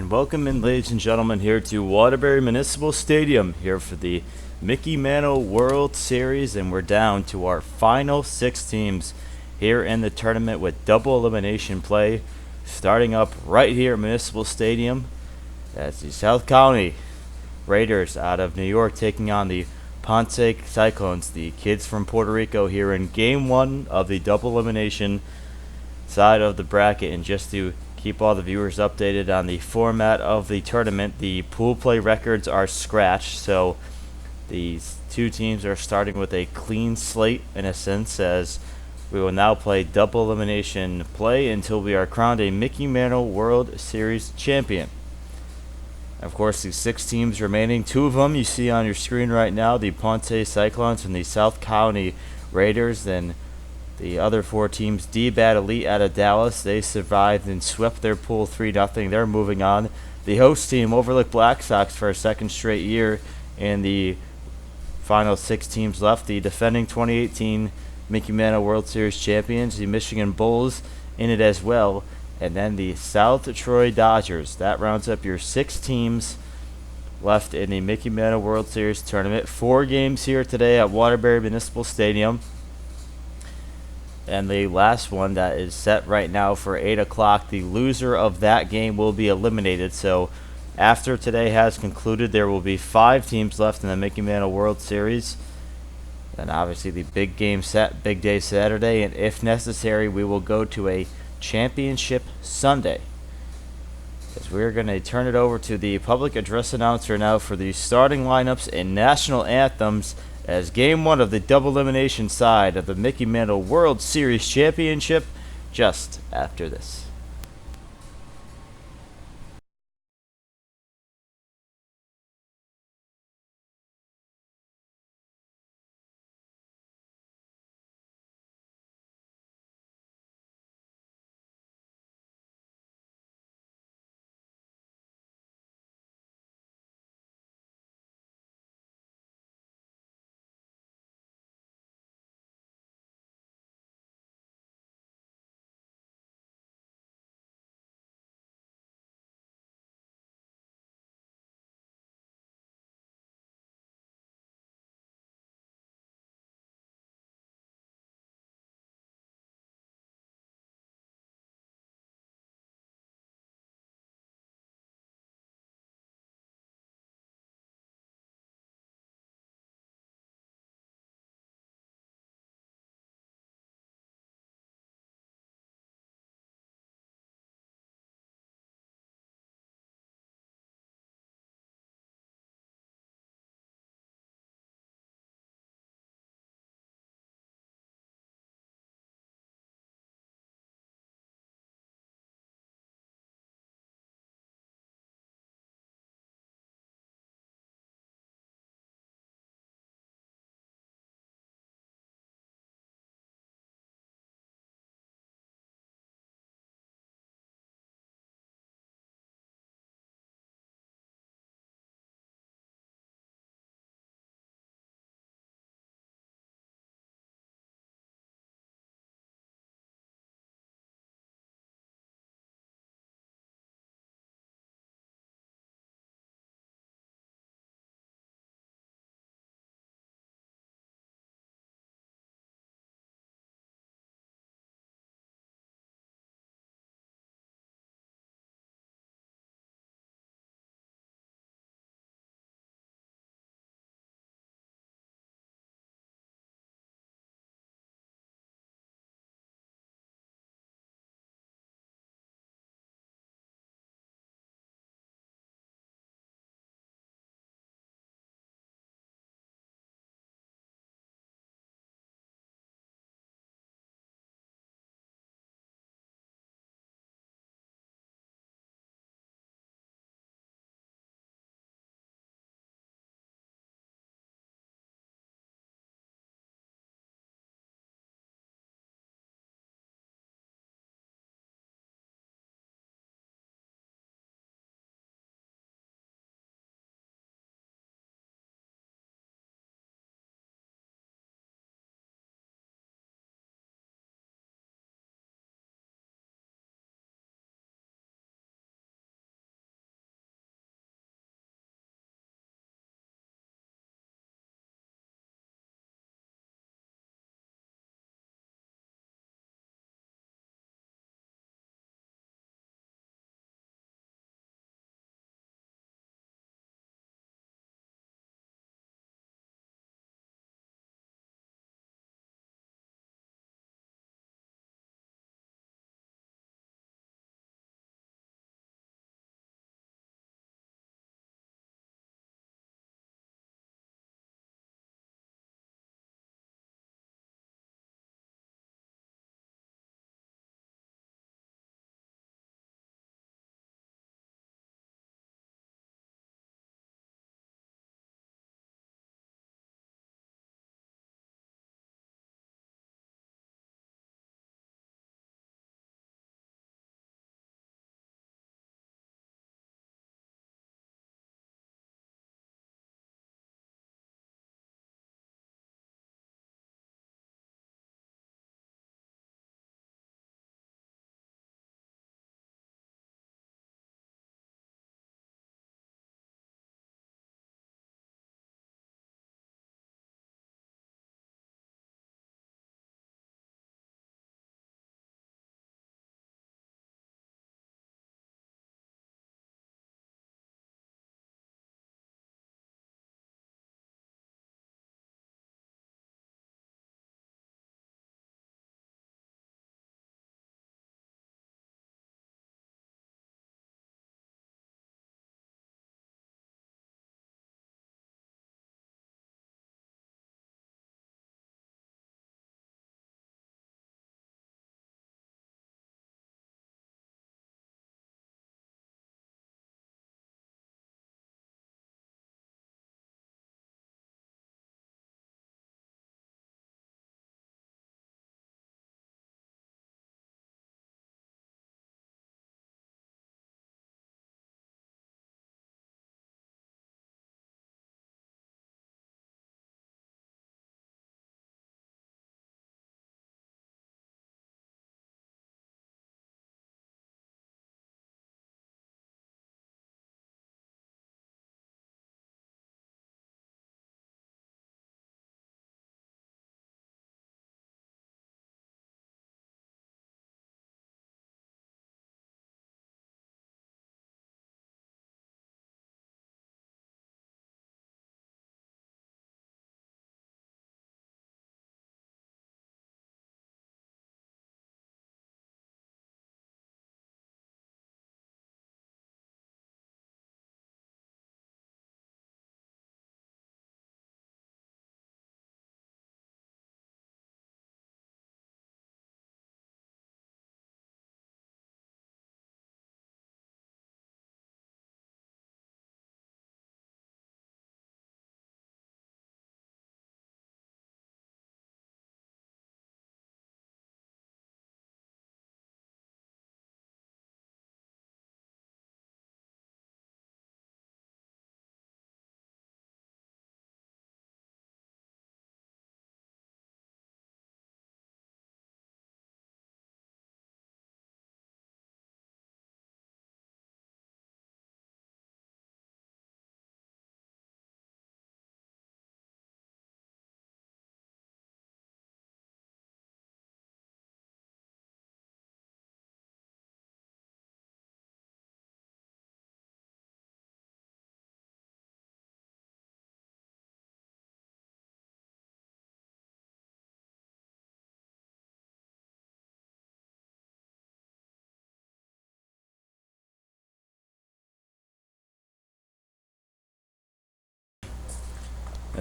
And welcome in, ladies and gentlemen, here to Waterbury Municipal Stadium here for the Mickey Mantle World Series, and we're down to our final 6 teams here in the tournament with double elimination play starting up right here at Municipal Stadium. That's the South Colonie Raiders out of New York taking on the Ponce Cyclones, the kids from Puerto Rico, here in Game 1 of the double elimination side of the bracket. And just to keep all the viewers updated on the format of the tournament, the pool play records are scratched, so these two teams are starting with a clean slate in a sense, as we will now play double elimination play until we are crowned a Mickey Mantle World Series champion. Of course, the 6 teams remaining, 2 of them you see on your screen right now, the Ponce Cyclones and the South Colonie Raiders. Then the other 4 teams, D-Bat Elite out of Dallas, they survived and swept their pool 3-0. They're moving on. The host team, Overlook Black Sox, for a second straight year, and the final 6 teams left, the defending 2018 Mickey Mantle World Series champions, the Michigan Bulls, in it as well, and then the South Troy Dodgers. That rounds up your 6 teams left in the Mickey Mantle World Series tournament. 4 games here today at Waterbury Municipal Stadium. And the last one that is set right now for 8 o'clock, the loser of that game will be eliminated. So after today has concluded, there will be 5 teams left in the Mickey Mantle World Series. And obviously the big game set, big day Saturday, and if necessary, we will go to a championship Sunday, as we're going to turn it over to the public address announcer now for the starting lineups and national anthems, as Game 1 of the double elimination side of the Mickey Mantle World Series Championship just after this.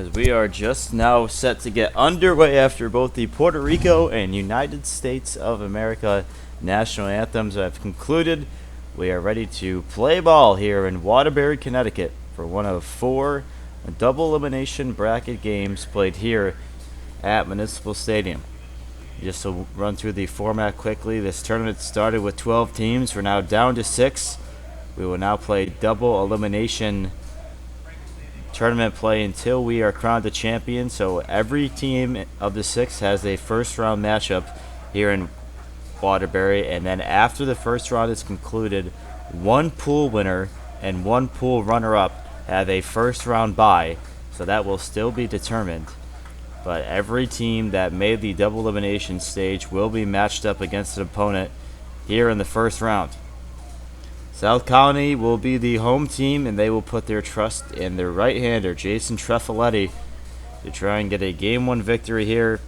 as we are just now set to get underway after both the Puerto Rico and United States of America national anthems have concluded. We are ready to play ball here in Waterbury, Connecticut for one of 4 double elimination bracket games played here at Municipal Stadium. Just to run through the format quickly, this tournament started with 12 teams. We're now down to 6. We will now play double elimination tournament play until we are crowned a champion. So every team of the 6 has a first round matchup here in Waterbury, and then after the first round is concluded, one pool winner and one pool runner-up have a first round bye, so that will still be determined. But every team that made the double elimination stage will be matched up against an opponent here in the first round. South Colonie will be the home team, and they will put their trust in their right-hander, Jason Trefoletti, to try and get a Game 1 victory here.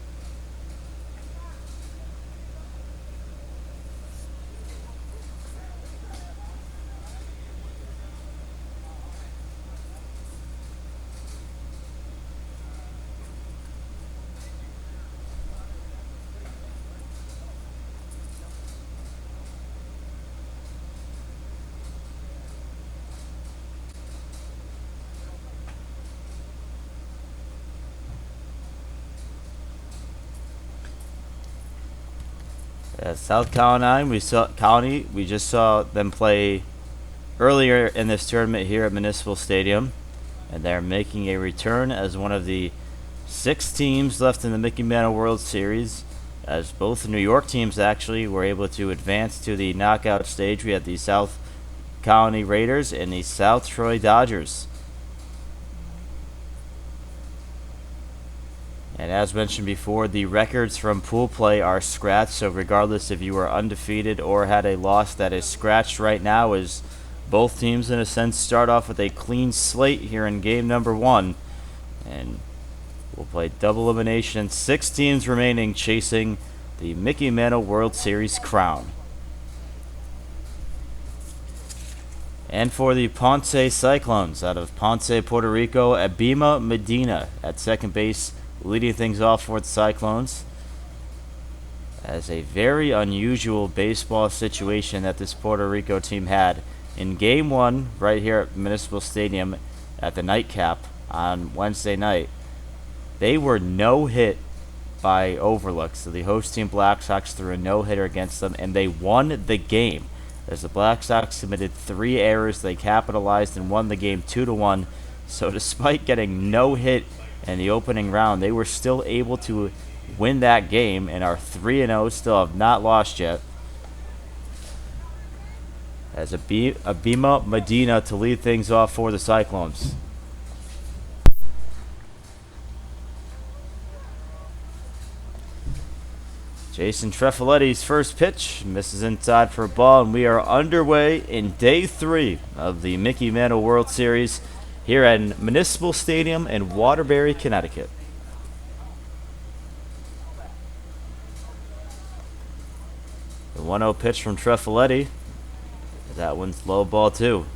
South Colonie, we just saw them play earlier in this tournament here at Municipal Stadium, and they're making a return as one of the 6 teams left in the Mickey Mantle World Series, as both New York teams actually were able to advance to the knockout stage. We had the South Colonie Raiders and the South Troy Dodgers. And as mentioned before, the records from pool play are scratched, so regardless if you are undefeated or had a loss that is scratched right now, as both teams in a sense start off with a clean slate here in game number 1. And we'll play double elimination. 6 teams remaining chasing the Mickey Mantle World Series crown. And for the Ponce Cyclones, out of Ponce, Puerto Rico, Abima Medina at second base, leading things off for the Cyclones. As a very unusual baseball situation that this Puerto Rico team had in game 1 right here at Municipal Stadium at the nightcap on Wednesday night. They were no hit by Overlook, so the host team Black Sox threw a no-hitter against them, and they won the game. As the Black Sox committed 3 errors, they capitalized and won the game 2-1. So despite getting no hit in the opening round, they were still able to win that game and are 3-0, still have not lost yet. As Abima Medina to lead things off for the Cyclones. Jason Trefoletti's first pitch misses inside for a ball, and we are underway in day 3 of the Mickey Mantle World Series here at Municipal Stadium in Waterbury, Connecticut. The 1-0 pitch from Trefoletti. That one's low ball too.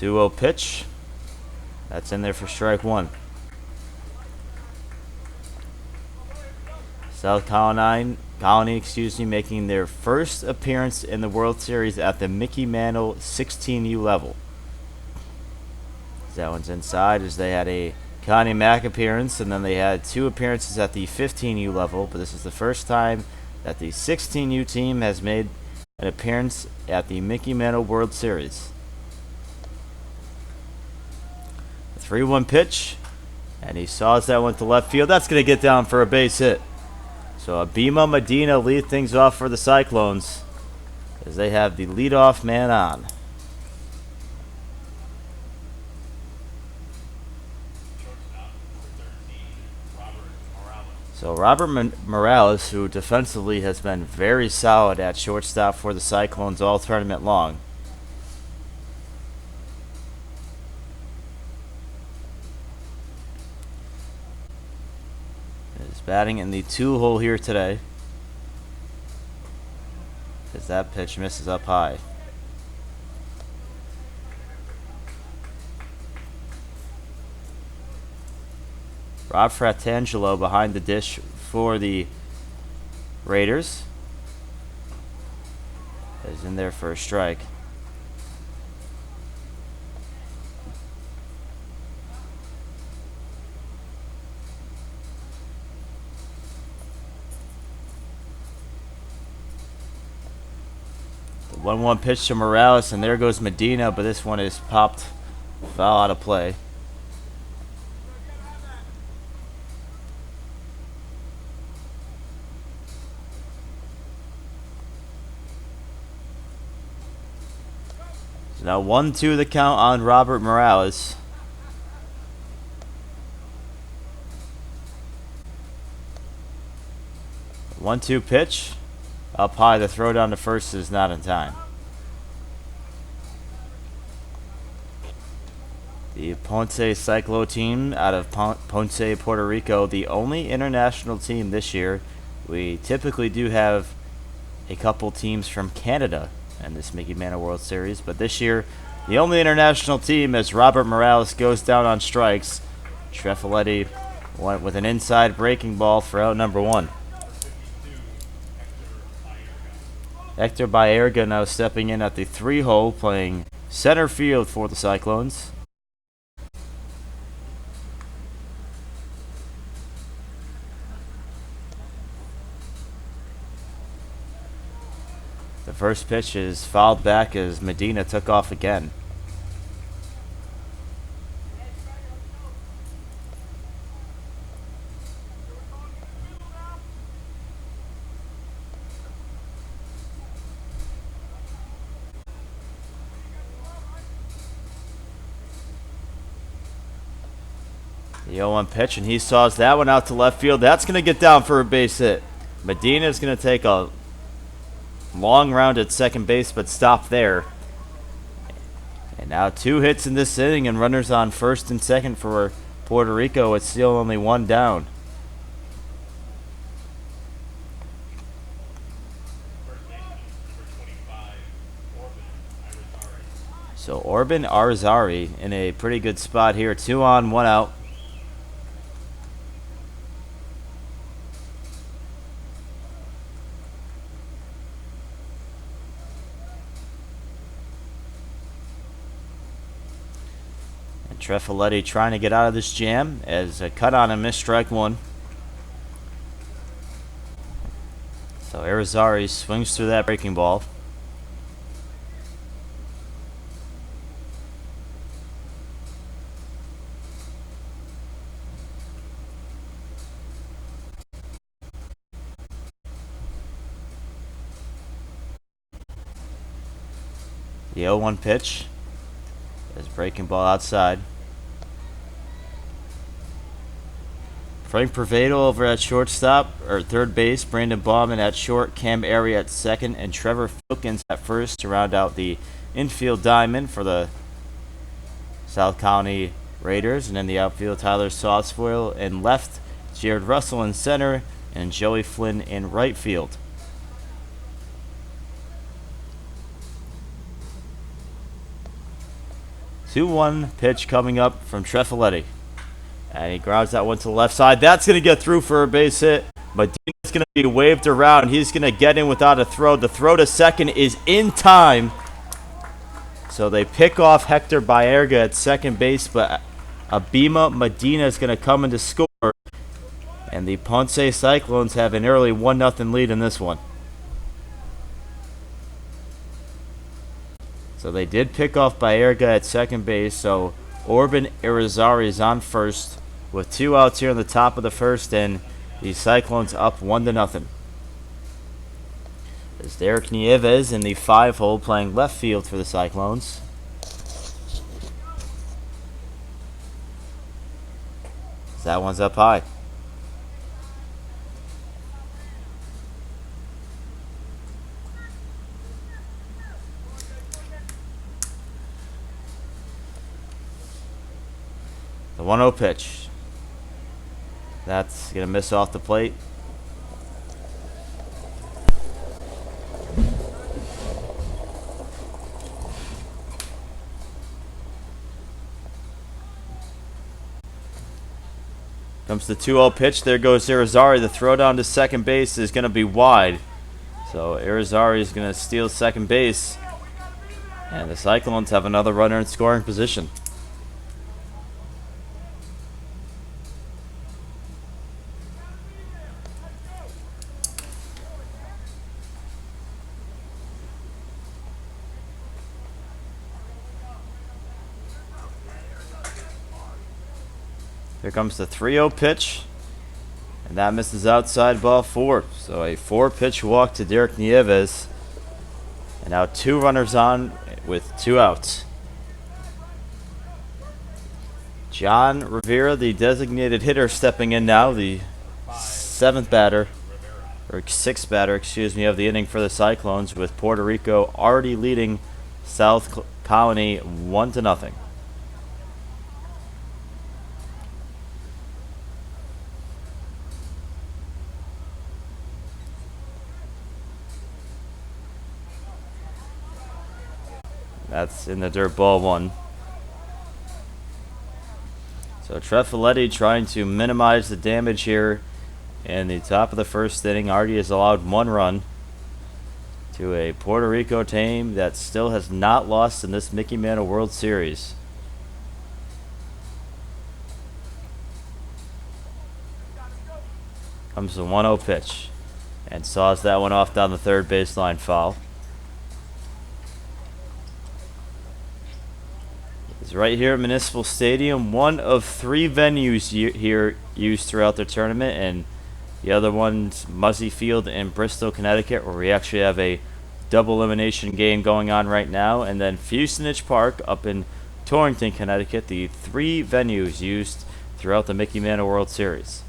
The 2-0 pitch. That's in there for strike 1. South Colonie, making their first appearance in the World Series at the Mickey Mantle 16U level. That one's inside, as they had a Connie Mack appearance, and then they had 2 appearances at the 15U level, but this is the first time that the 16U team has made an appearance at the Mickey Mantle World Series. The 3-1 pitch, and he saws that one to left field. That's going to get down for a base hit. So Abima Medina lead things off for the Cyclones as they have the leadoff man on. So Robert Morales, who defensively has been very solid at shortstop for the Cyclones all tournament long. Is batting in the 2 hole here today. as that pitch misses up high. Rob Fratangelo behind the dish for the Raiders. Is in there for a strike. The 1-1 pitch to Morales, and there goes Medina, but this one is popped foul out of play. So now 1-2 the count on Robert Morales. One 1-2 pitch. Up high, the throw down to first is not in time. The Ponce Cyclones team out of Ponce, Puerto Rico, the only international team this year. We typically do have a couple teams from Canada in this Mickey Mantle World Series, but this year, the only international team as Robert Morales goes down on strikes. Trefaletti went with an inside breaking ball for out number 1. Hector Baerga now stepping in at the 3-hole, playing center field for the Cyclones. The first pitch is fouled back as Medina took off again. The 0-1 pitch, and he saws that one out to left field. That's going to get down for a base hit. Medina's going to take a long round at second base, but stop there. And now 2 hits in this inning, and runners on first and second for Puerto Rico. It's still only 1 down. So Orban Arzari in a pretty good spot here. 2 on, 1 out. Trefaletti trying to get out of this jam as a cut on and missed strike 1. So Arizari swings through that breaking ball. The 0-1 pitch is breaking ball outside. Frank Prevado over at shortstop, or third base. Brandon Bauman at short. Cam Airy at second. And Trevor Filkins at first to round out the infield diamond for the South County Raiders. And in the outfield, Tyler Saucefoil in left. Jared Russell in center. And Joey Flynn in right field. Two 1 pitch coming up from Trefaletti. And he grounds that one to the left side. That's going to get through for a base hit. Medina's going to be waved around. He's going to get in without a throw. The throw to second is in time. So they pick off Hector Baerga at second base, but Abima Medina is going to come in to score. And the Ponce Cyclones have an early 1-0 lead in this one. So they did pick off Baerga at second base, so Orban Irizarry is on first with 2 outs here in the top of the first, and the Cyclones up 1-0. There's Derek Nieves in the 5-hole playing left field for the Cyclones. That one's up high. The 1-0 pitch. That's going to miss off the plate. Comes the 2-0 pitch. There goes Irizarry. The throw down to second base is going to be wide. So Irizarry is going to steal second base. And the Cyclones have another runner in scoring position. Here comes the 3-0 pitch. And that misses outside, ball 4. So a 4-pitch walk to Derek Nieves. And now 2 runners on with 2 outs. John Rivera, the designated hitter, stepping in now, the 6th batter, excuse me, of the inning for the Cyclones, with Puerto Rico already leading South Colonie 1-0. That's in the dirt, ball 1. So Trefiletti trying to minimize the damage here in the top of the 1st inning. Already has allowed 1 run to a Puerto Rico team that still has not lost in this Mickey Mantle World Series. Comes the 1-0 pitch and saws that one off down the 3rd baseline, foul. It's right here at Municipal Stadium, one of 3 venues here used throughout the tournament, and the other one's Muzzy Field in Bristol, Connecticut, where we actually have a double elimination game going on right now, and then Fusenage Park up in Torrington, Connecticut, the 3 venues used throughout the Mickey Mantle World Series.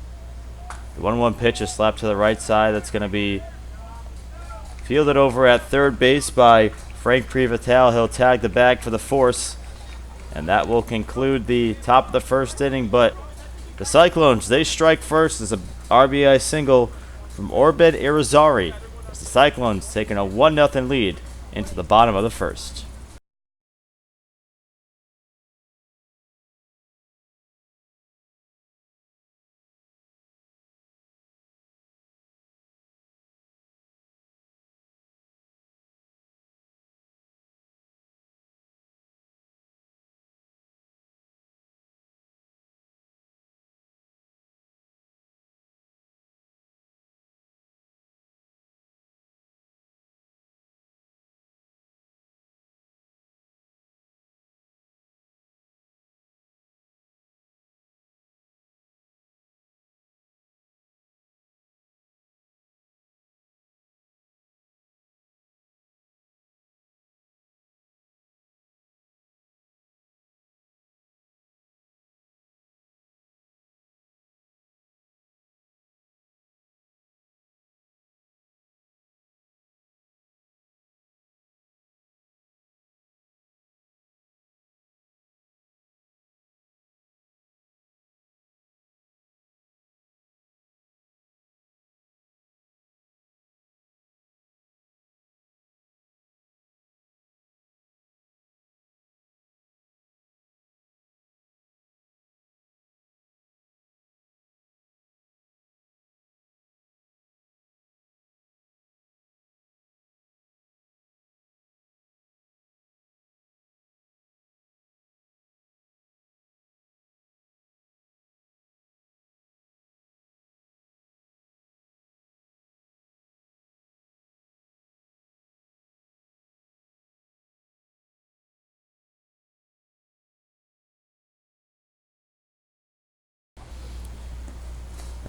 The 1-1 pitch is slapped to the right side. That's going to be fielded over at 3rd base by Frank Privatal. He'll tag the bag for the force. And that will conclude the top of the 1st inning. But the Cyclones, they strike first as a RBI single from Orbed Irizarry, as the Cyclones taking a 1-0 lead into the bottom of the 1st.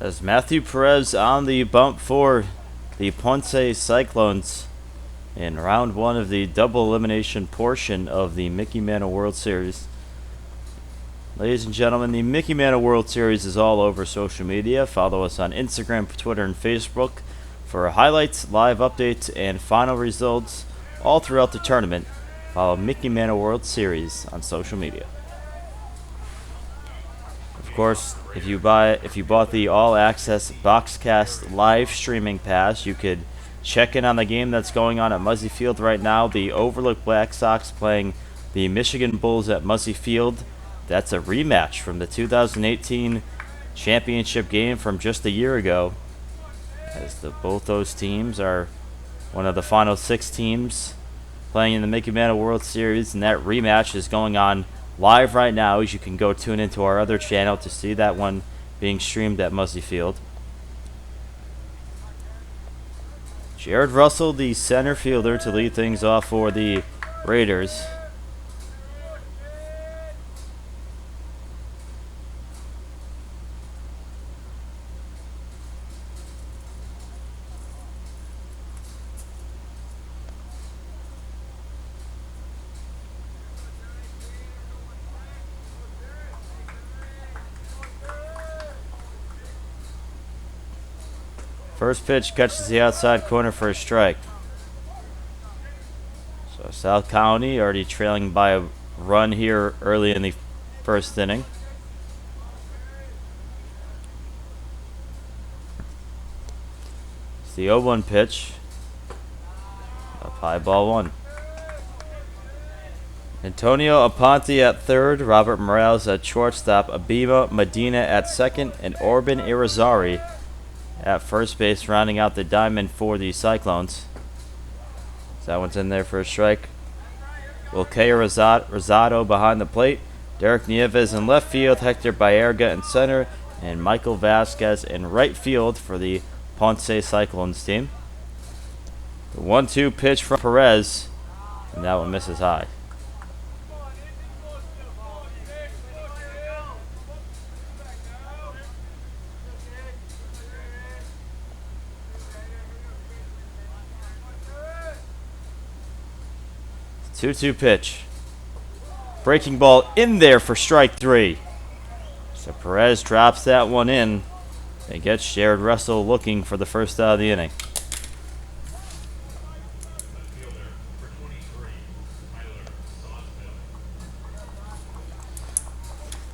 As Matthew Perez on the bump for the Ponce Cyclones in round 1 of the double elimination portion of the Mickey Mantle World Series. Ladies and gentlemen, the Mickey Mantle World Series is all over social media. Follow us on Instagram, Twitter, and Facebook for highlights, live updates, and final results all throughout the tournament. Follow Mickey Mantle World Series on social media. Of course, if you bought the All Access Boxcast live streaming pass, you could check in on the game that's going on at Muzzy Field right now. The Overlook Black Sox playing the Michigan Bulls at Muzzy Field. That's a rematch from the 2018 championship game from just a year ago, as both those teams are one of the final 6 teams playing in the Mickey Mantle World Series, and that rematch is going on live right now, as you can go tune into our other channel to see that one being streamed at Muzzy Field. Jared Russell, the center fielder, to lead things off for the Raiders. First pitch catches the outside corner for a strike. So South Colonie already trailing by a run here early in the first inning. It's the 0-1 pitch. Up high, ball 1. Antonio Aponte at third, Robert Morales at shortstop, Abima Medina at second, and Orban Irizarry at first base, rounding out the diamond for the Cyclones. So that one's in there for a strike. Wilkea Rosado behind the plate. Derek Nieves in left field. Hector Baerga in center. And Michael Vasquez in right field for the Ponce Cyclones team. The 1-2 pitch from Perez. And that one misses high. The 2-2 pitch. Breaking ball in there for strike 3. So Perez drops that one in and gets Jared Russell looking for the first out of the inning.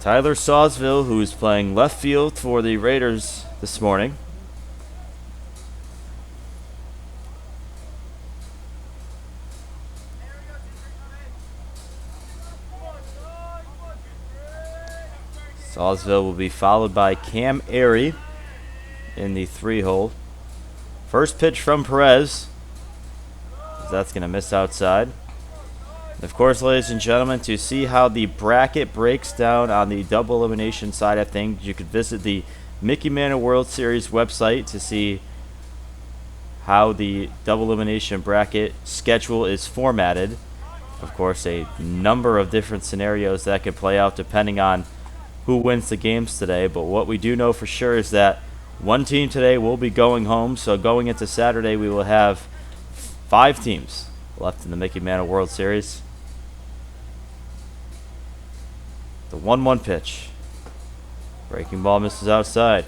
Tyler Sawsville, who is playing left field for the Raiders this morning. Sawsville will be followed by Cam Airy in the 3-hole. First pitch from Perez. That's going to miss outside. And of course, ladies and gentlemen, to see how the bracket breaks down on the double elimination side of things, you could visit the Mickey Mantle World Series website to see how the double elimination bracket schedule is formatted. Of course, a number of different scenarios that could play out depending on who wins the games today, but what we do know for sure is that one team today will be going home, so going into Saturday we will have 5 teams left in the Mickey Mantle World Series. The 1-1 pitch. Breaking ball misses outside.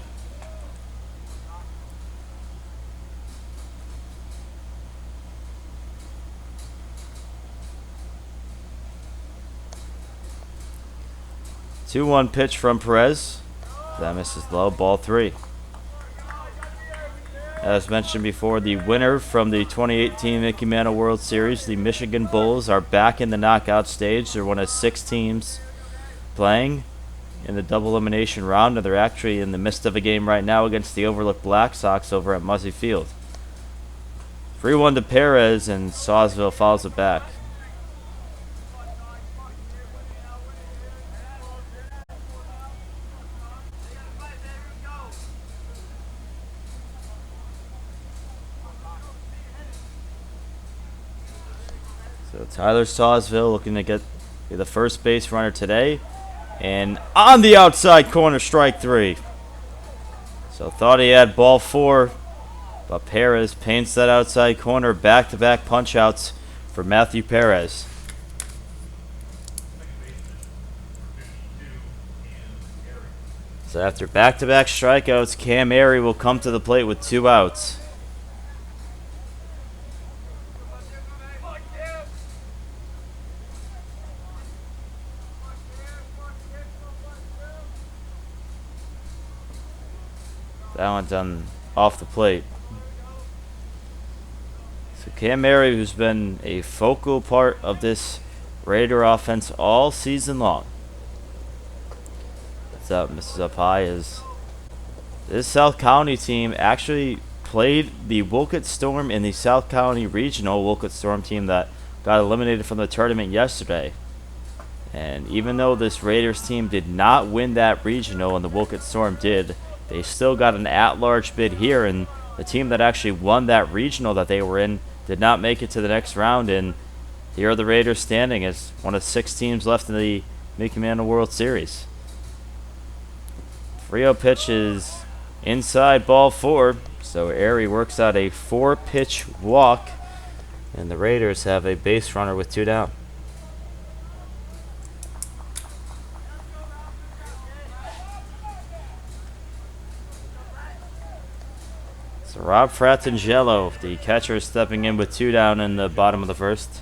The 2-1 pitch from Perez. That misses low, ball 3. As mentioned before, the winner from the 2018 Mickey Mantle World Series, the Michigan Bulls, are back in the knockout stage. They're one of 6 teams playing in the double elimination round, and they're actually in the midst of a game right now against the overlooked Black Sox over at Muzzy Field. 3-1 to Perez, and Sawsville follows it back. So Tyler Sawsville looking to be the first base runner today. And on the outside corner, strike 3. So thought he had ball 4, but Perez paints that outside corner. Back-to-back punch-outs for Matthew Perez. So after back-to-back strikeouts, Cam Airy will come to the plate with 2 outs. That one's done off the plate. So Cam Airy, who's been a focal part of this Raider offense all season long. That's up, misses up high as This South County team actually played the Wolcott Storm in the South County Regional. Wolcott Storm team that got eliminated from the tournament yesterday. And even though this Raiders team did not win that regional and the Wolcott Storm did, they still got an at-large bid here, and the team that actually won that regional that they were in did not make it to the next round, and here are the Raiders standing as one of 6 teams left in the Mickey Mantle World Series. 3-0 pitch is inside ball 4, so Airy works out a 4-pitch walk, and the Raiders have a base runner with 2 down. So Rob Fratangelo, the catcher, stepping in with 2 down in the bottom of the first.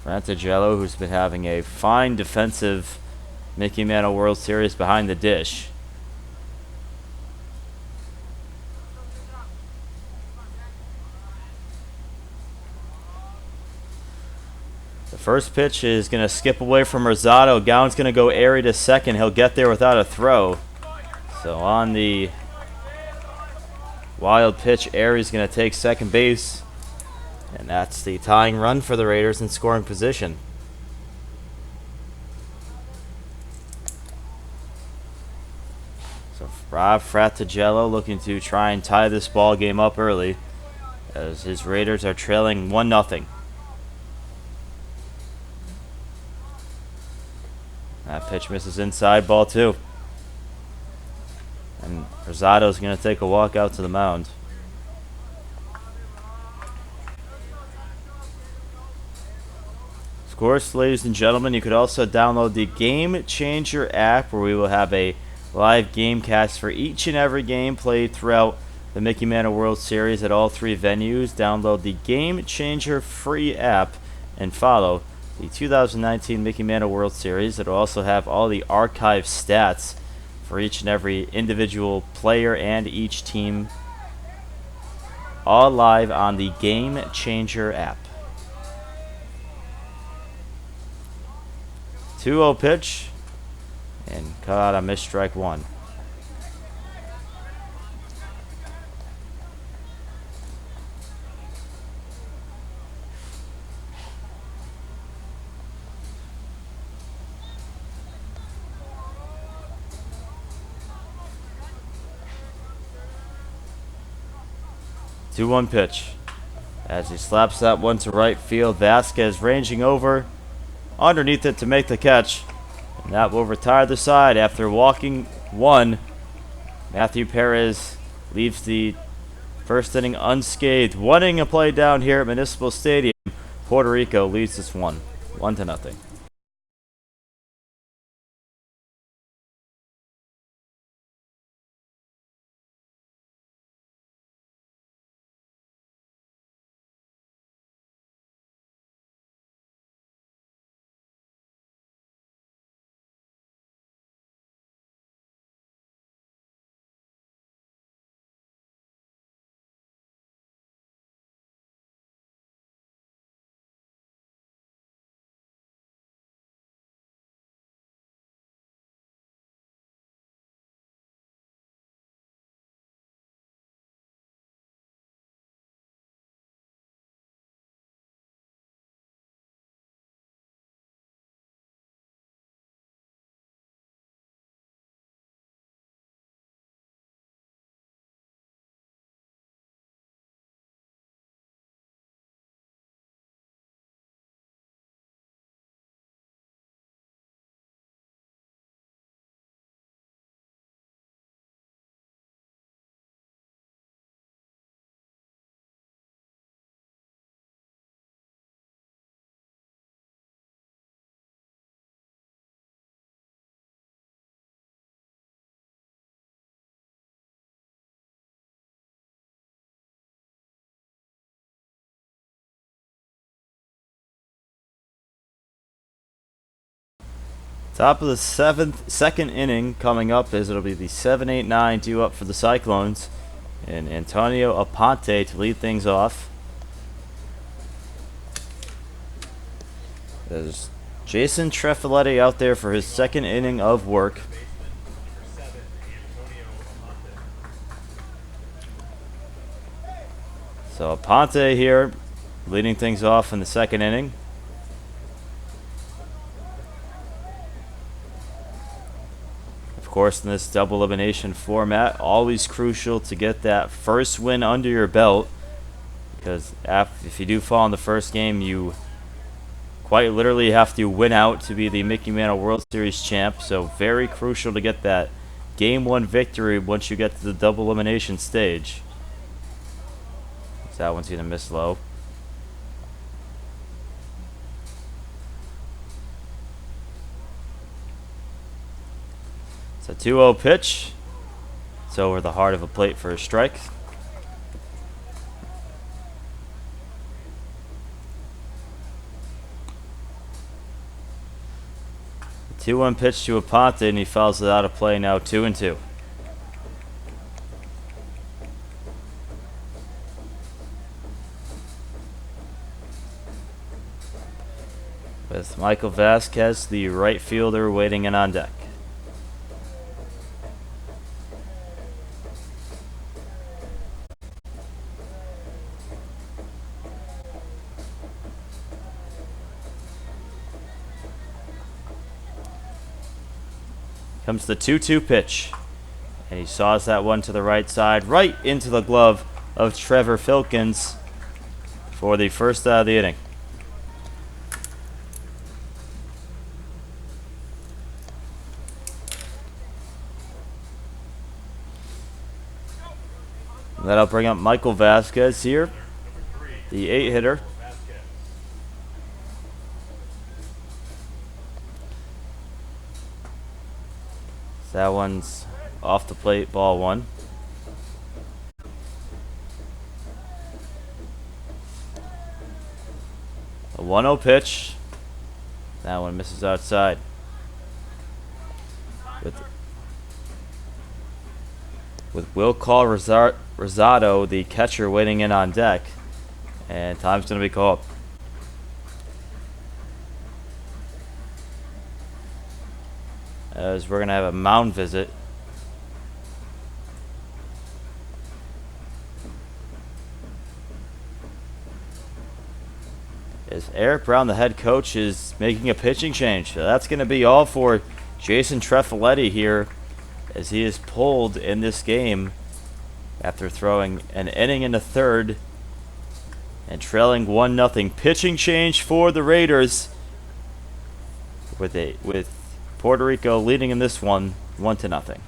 Fratangelo, who's been having a fine defensive Mickey Mantle World Series behind the dish. The first pitch is going to skip away from Rosado. Gowan's going to go airy to second. He'll get there without a throw. So on the wild pitch, Airy's going to take second base. And that's the tying run for the Raiders in scoring position. So Rob Fratangelo looking to try and tie this ball game up early, as his Raiders are trailing 1-0. That pitch misses inside, ball 2. And Rosado's going to take a walk out to the mound. Of course, ladies and gentlemen, you could also download the Game Changer app, where we will have a live game cast for each and every game played throughout the Mickey Mantle World Series at all 3 venues. Download the Game Changer free app and follow the 2019 Mickey Mantle World Series. It will also have all the archive stats for each and every individual player and each team, all live on the Game Changer app. 2-0 pitch, and cut out on missed strike 1. Two-one pitch. As he slaps that one to right field, Vasquez ranging over underneath it to make the catch. And that will retire the side after walking 1. Matthew Perez leaves the first inning unscathed. 1 inning of play down here at Municipal Stadium. Puerto Rico leads this one 1-0. Top of the second inning coming up, as it'll be the 7-8-9 due up for the Cyclones. and Antonio Aponte to lead things off. There's Jason Trefaletti out there for his second inning of work. So Aponte here leading things off in the second inning. Of course, in this double elimination format, always crucial to get that first win under your belt, because if you do fall in the first game, you quite literally have to win out to be the Mickey Mantle World Series champ. So very crucial to get that game one victory once you get to the double elimination stage. So that one's gonna miss low. It's a 2-0 pitch. It's over the heart of a plate for a strike. The 2-1 pitch to Aponte, and he fouls it out of play now, 2-2. With Michael Vasquez, the right fielder, waiting in on deck. Comes the 2-2 pitch, and he saws that one to the right side, right into the glove of Trevor Filkins for the first out of the inning. And that'll bring up Michael Vasquez here, the 8-hitter. That one's off the plate, ball one. A 1-0 pitch. That one misses outside. With Will Call Rosado, the catcher, waiting in on deck. And time's going to be called. As we're going to have a mound visit. As Eric Brown, the head coach, is making a pitching change. So that's going to be all for Jason Trefaletti here, as he is pulled in this game after throwing an inning in the third and trailing 1-0. Pitching change for the Raiders with Puerto Rico leading in this one, 1-0.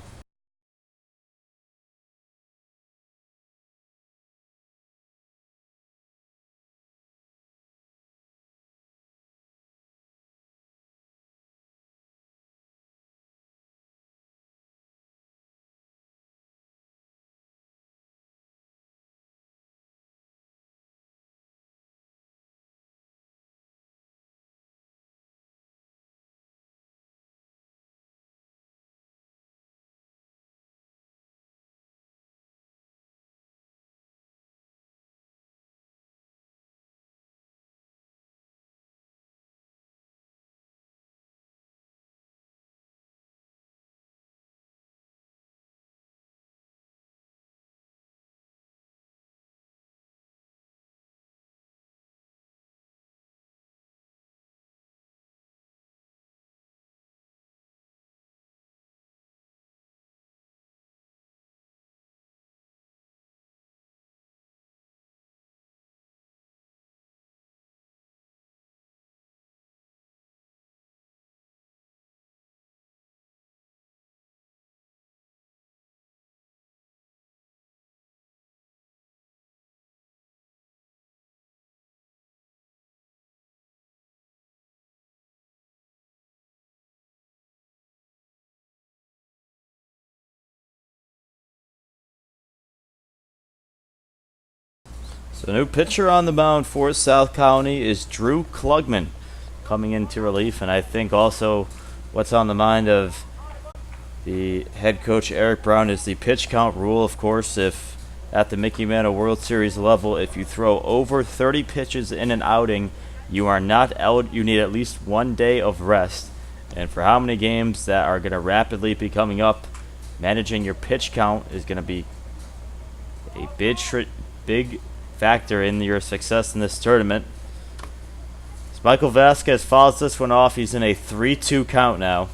So new pitcher on the mound for South Colonie is Drew Klugman, coming into relief, and I think also what's on the mind of the head coach Eric Brown is the pitch count rule. Of course, if at the Mickey Mantle World Series level, if you throw over 30 pitches in an outing, you are not out. You need at least 1 day of rest. And for how many games that are going to rapidly be coming up, managing your pitch count is going to be a big factor in your success in this tournament. As Michael Vasquez fouls this one off, he's in a 3-2 count now.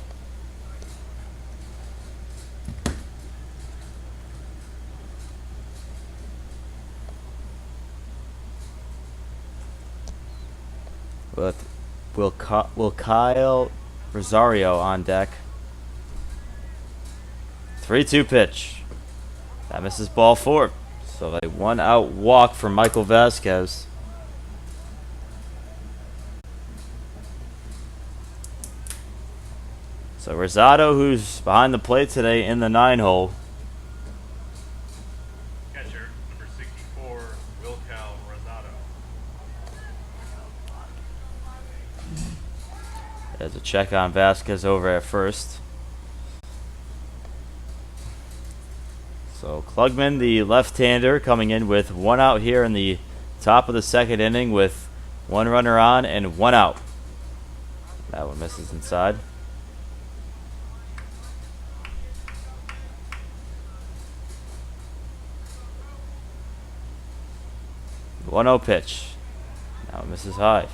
Will Kyle Rosario on deck. 3-2 pitch. That misses ball 4. So a 1-out walk for Michael Vasquez. So Rosado, who's behind the plate today in the 9-hole. Catcher, number 64, Will Cal Rosado. There's a check on Vasquez over at first. So Klugman, the left-hander, coming in with 1 out here in the top of the 2nd inning with 1 runner on and 1 out. That one misses inside. The 1-0 pitch. Now it misses high.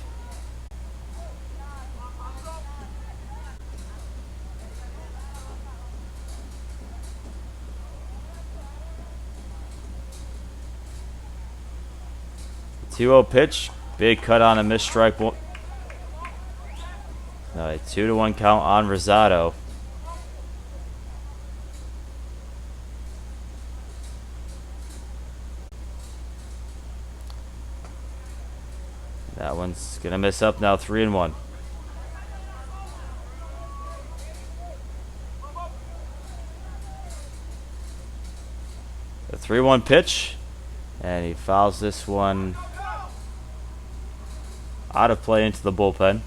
The 2-0 pitch. Big cut on a missed strike. No, a 2-1 count on Rosado. That one's gonna miss up now. 3-1. The 3-1 pitch, and he fouls this one out of play into the bullpen.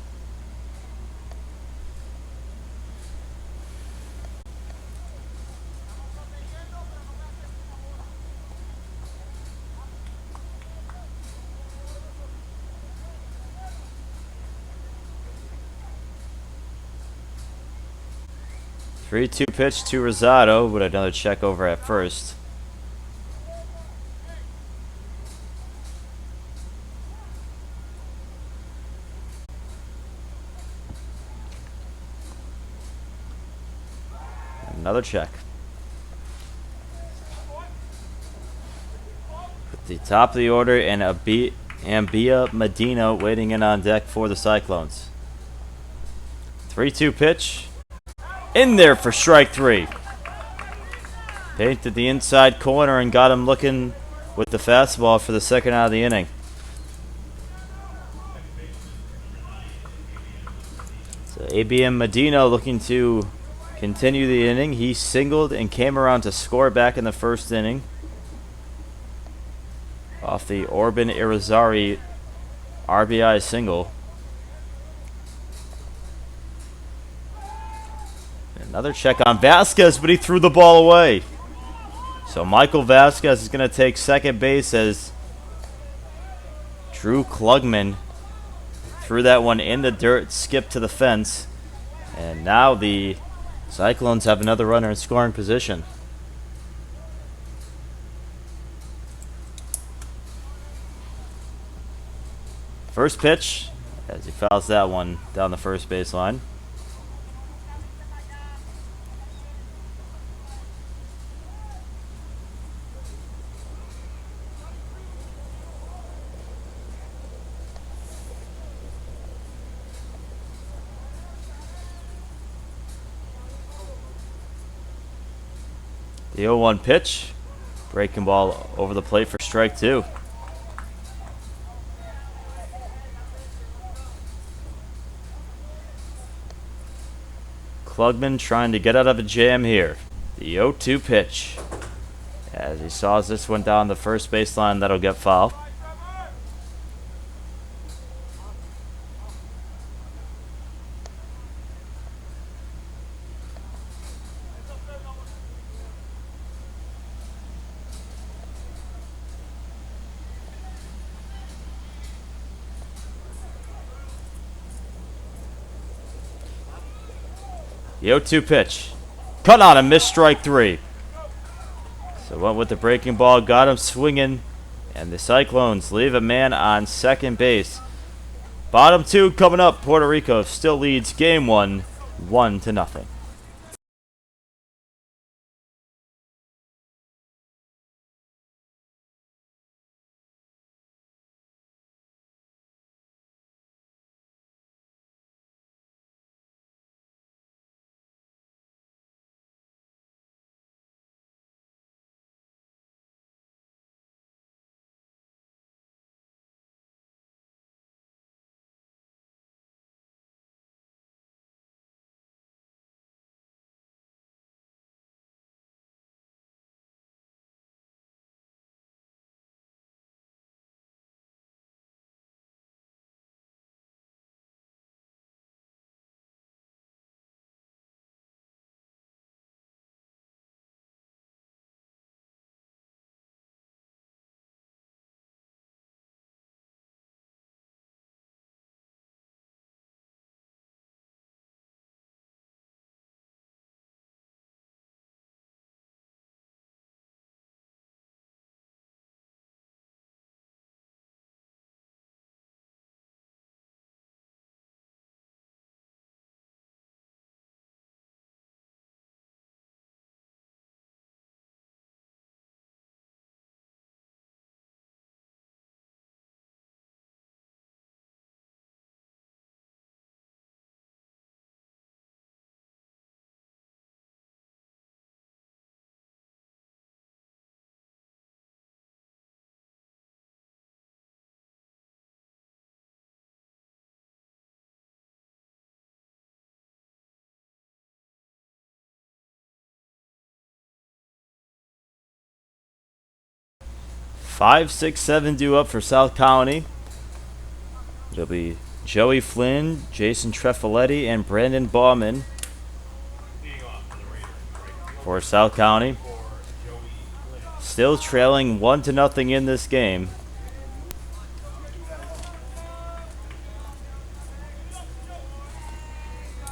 Three-two pitch to Rosado with another check over at first. Another check. At the top of the order, and Ambia Medina waiting in on deck for the Cyclones. 3-2 pitch. In there for strike 3. Painted the inside corner and got him looking with the fastball for the 2nd out of the inning. So ABM Medina looking to continue the inning. He singled and came around to score back in the 1st inning off the Orban Irizarry RBI single. Another check on Vasquez, but he threw the ball away. So Michael Vasquez is going to take second base as Drew Klugman threw that one in the dirt, skipped to the fence, and now the Cyclones have another runner in scoring position. First pitch, as he fouls that one down the first baseline. The 0-1 pitch. Breaking ball over the plate for strike 2. Klugman trying to get out of a jam here. The 0-2 pitch. As he saws this one down the first baseline, that'll get foul. The 0-2 pitch. Cut on him, missed strike 3. So went with the breaking ball, got him swinging, and the Cyclones leave a man on second base. Bottom 2 coming up. Puerto Rico still leads game 1, 1-0. Five, six, seven due up for South Colony. It'll be Joey Flynn, Jason Trefoletti, and Brandon Bauman Leading off for the Raiders. Right field for South Colony. for Joey Flynn. Still trailing 1-0 in this game.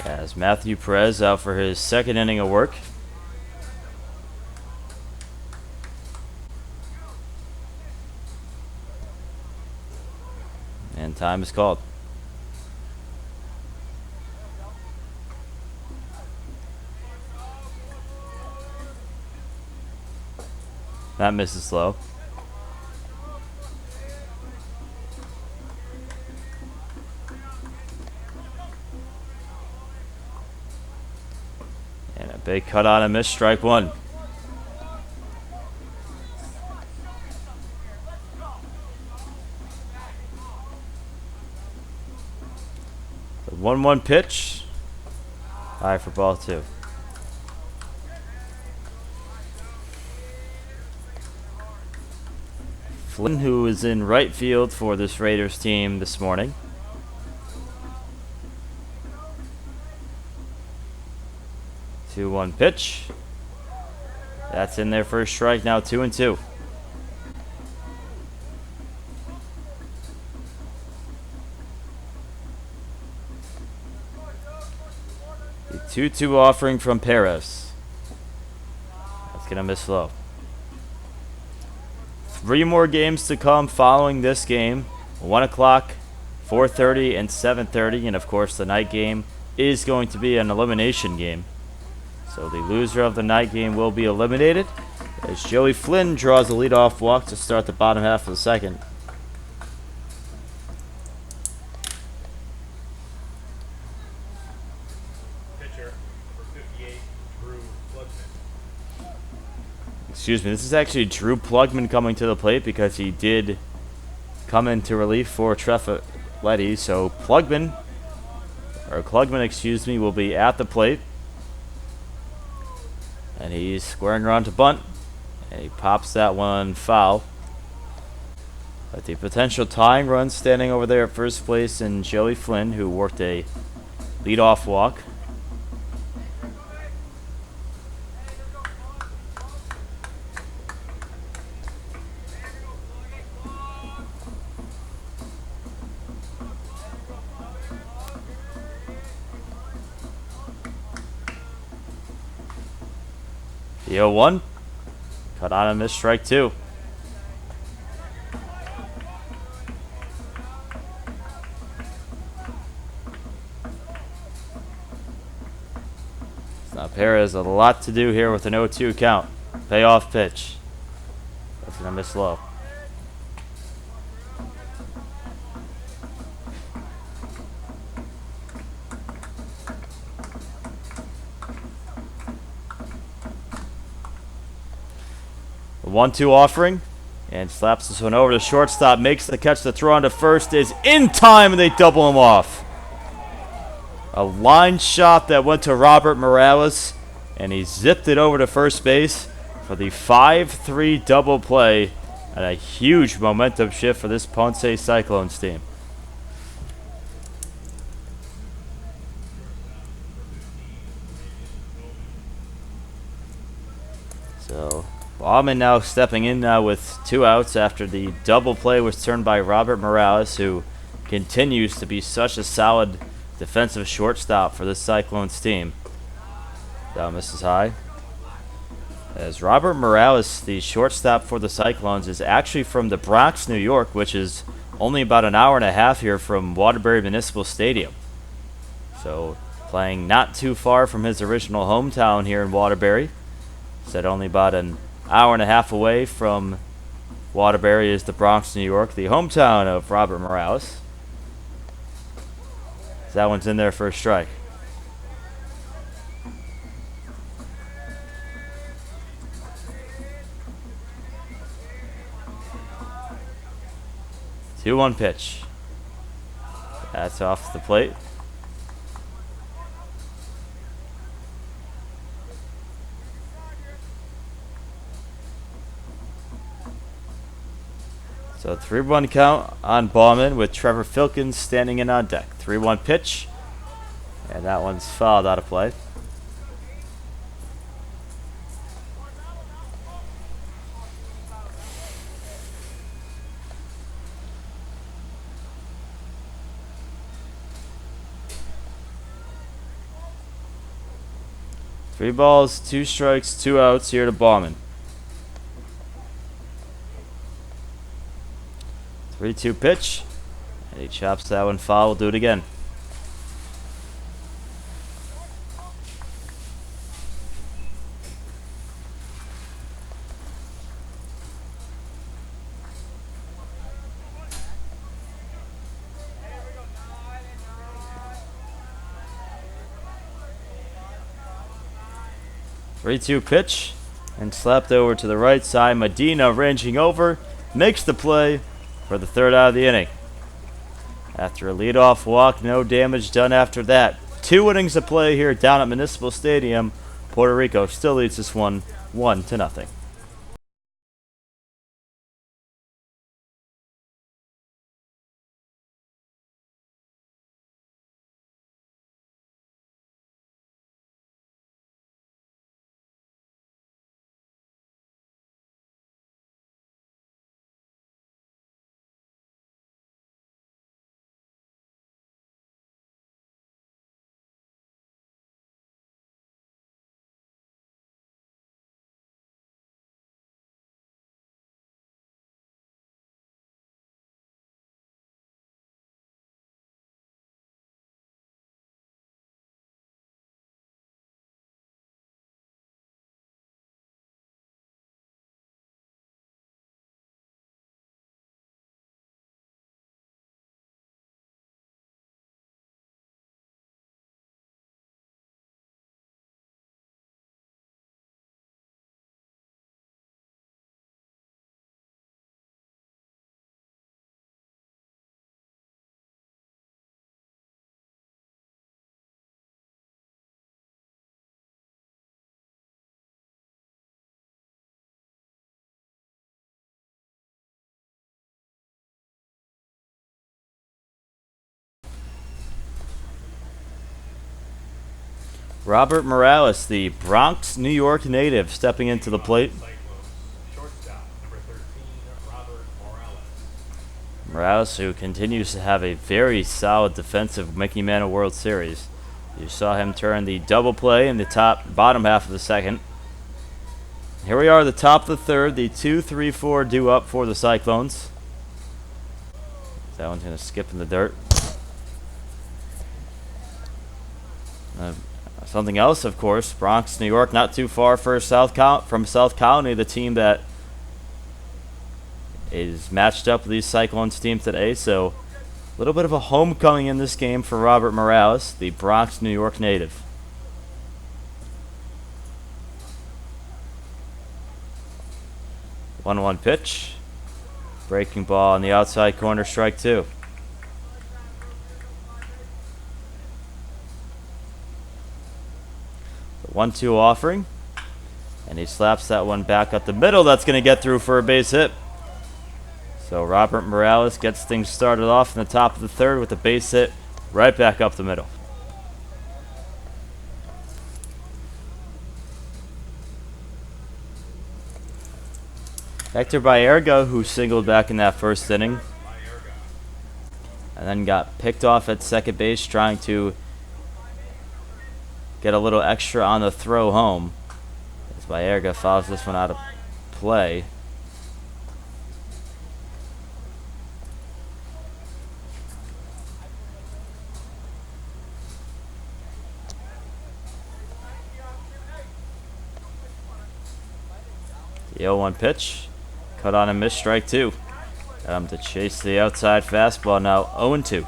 As Matthew Perez out for his second inning of work. And time is called. That misses slow. And a big cut on a miss, strike 1. The 1-1 pitch. High for ball 2. Flynn, who is in right field for this Raiders team this morning. Two one pitch. That's in there for a strike. Now 2-2. The 2-2 offering from Perez. That's gonna miss low. 3 more games to come following this game. 1 o'clock, 4:30, and 7:30. And of course, the night game is going to be an elimination game. So the loser of the night game will be eliminated as Joey Flynn draws a leadoff walk to start the bottom half of the second. Pitcher, number 58, Drew Plugman. Excuse me, this is actually Drew Plugman coming to the plate because he did come into relief for Trefoletti. So Klugman, excuse me, will be at the plate. And he's squaring around to bunt. And he pops that one foul. But the potential tying run standing over there at first place in Joey Flynn, who worked a leadoff walk. The 0-1. Cut on and missed strike 2. Now Perez has a lot to do here with an 0-2 count. Payoff pitch. That's going to miss low. The 1-2 offering. And slaps this one over to shortstop. Makes the catch. The throw on to first is in time, and they double him off. A line shot that went to Robert Morales, and he zipped it over to first base for the 5-3 double play, and a huge momentum shift for this Ponce Cyclones team. So Bauman now stepping in now with 2 outs after the double play was turned by Robert Morales, who continues to be such a solid defensive shortstop for this Cyclones team. Down misses high. As Robert Morales, the shortstop for the Cyclones, is actually from the Bronx, New York, which is only about an hour and a half here from Waterbury Municipal Stadium. So playing not too far from his original hometown here in Waterbury. Said only about an hour and a half away from Waterbury is the Bronx, New York, the hometown of Robert Morales. That one's in there for a strike. Two 2-1 pitch. That's off the plate. So 3-1 count on Bauman with Trevor Filkins standing in on deck. 3-1 pitch. And that one's fouled out of play. Three balls, 2 strikes, 2 outs here to Bauman. 3-2 pitch. And he chops that one foul. We'll do it again. Three-two pitch, and slapped over to the right side. Medina ranging over, makes the play for the 3rd out of the inning. After a leadoff walk, no damage done after that. 2 innings of play here down at Municipal Stadium. Puerto Rico still leads this one 1-0. Robert Morales, the Bronx, New York native, stepping into the plate. Shortstop, number 13, Robert Morales. Morales, who continues to have a very solid defensive Mickey Mantle World Series. You saw him turn the double play in the bottom half of the 2nd. Here we are at the top of the third. The 2-3-4 due up for the Cyclones. That one's going to skip in the dirt. Something else, of course, Bronx, New York, not too far from South Colonie, the team that is matched up with these Cyclones team today. So a little bit of a homecoming in this game for Robert Morales, the Bronx, New York native. One pitch. Breaking ball on the outside corner, strike two. The 1-2 offering. And he slaps that one back up the middle. That's going to get through for a base hit. So Robert Morales gets things started off in the top of the third with a base hit right back up the middle. Hector Baerga, who singled back in that first inning, and then got picked off at second base trying to get a little extra on the throw home. As Baerga fouls this one out of play. The 0-1 pitch. Cut on and miss, strike two. Got him to chase the outside fastball, now 0-2.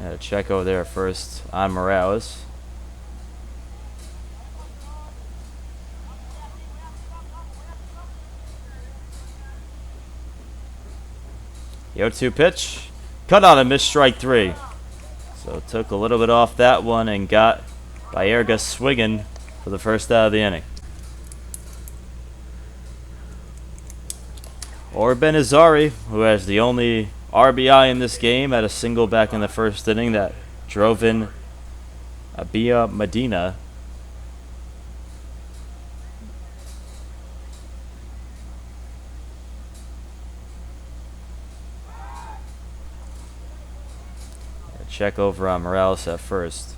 A check over there first on Morales. The 0-2 pitch. Cut on and miss, strike three. So took a little bit off that one and got Baerga swinging for the first out of the inning. Orben Azari, who has the only RBI in this game, had a single back in the first inning that drove in Abia Medina. Check over on Morales at first.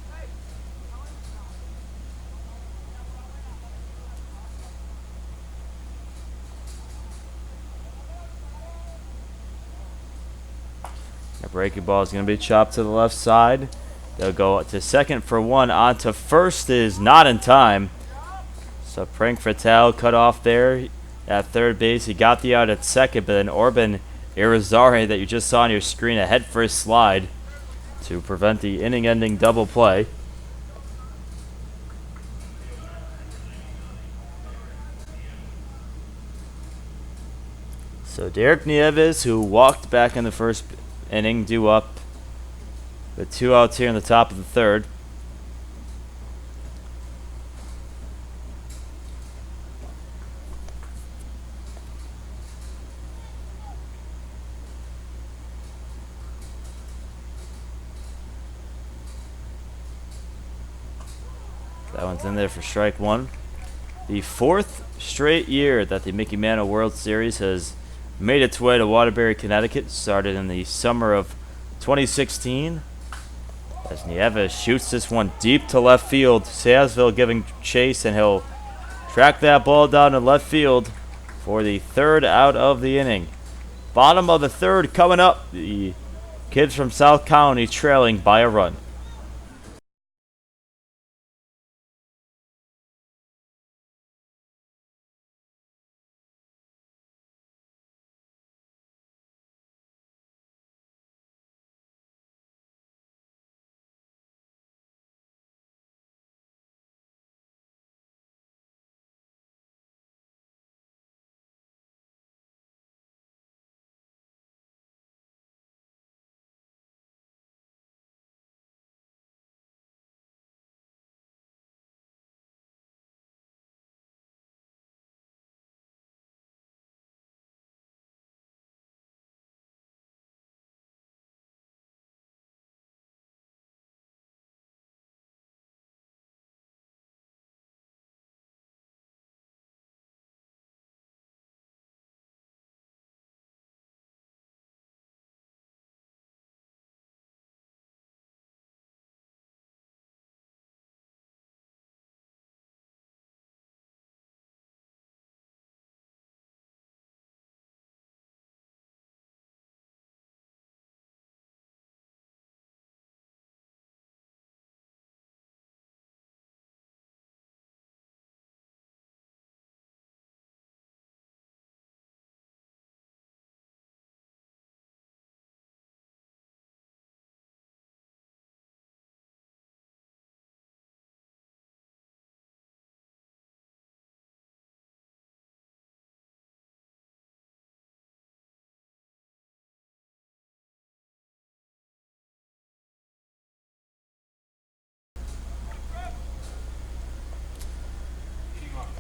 The breaking ball is going to be chopped to the left side. They'll go to second for one. On to first is not in time. So Frank Fatale cut off there at third base. He got the out at second, but then Orben Irizarry that you just saw on your screen, a head-first slide to prevent the inning-ending double play. So Derek Nieves, who walked back in the first inning, due up with 2 outs here in the top of the third. That one's in there for strike one. The fourth straight year that the Mickey Mantle World Series has made its way to Waterbury, Connecticut. Started in the summer of 2016. As Nieves shoots this one deep to left field. Sayasville giving chase, and he'll track that ball down to left field for the third out of the inning. Bottom of the third coming up. The kids from South Colonie trailing by a run.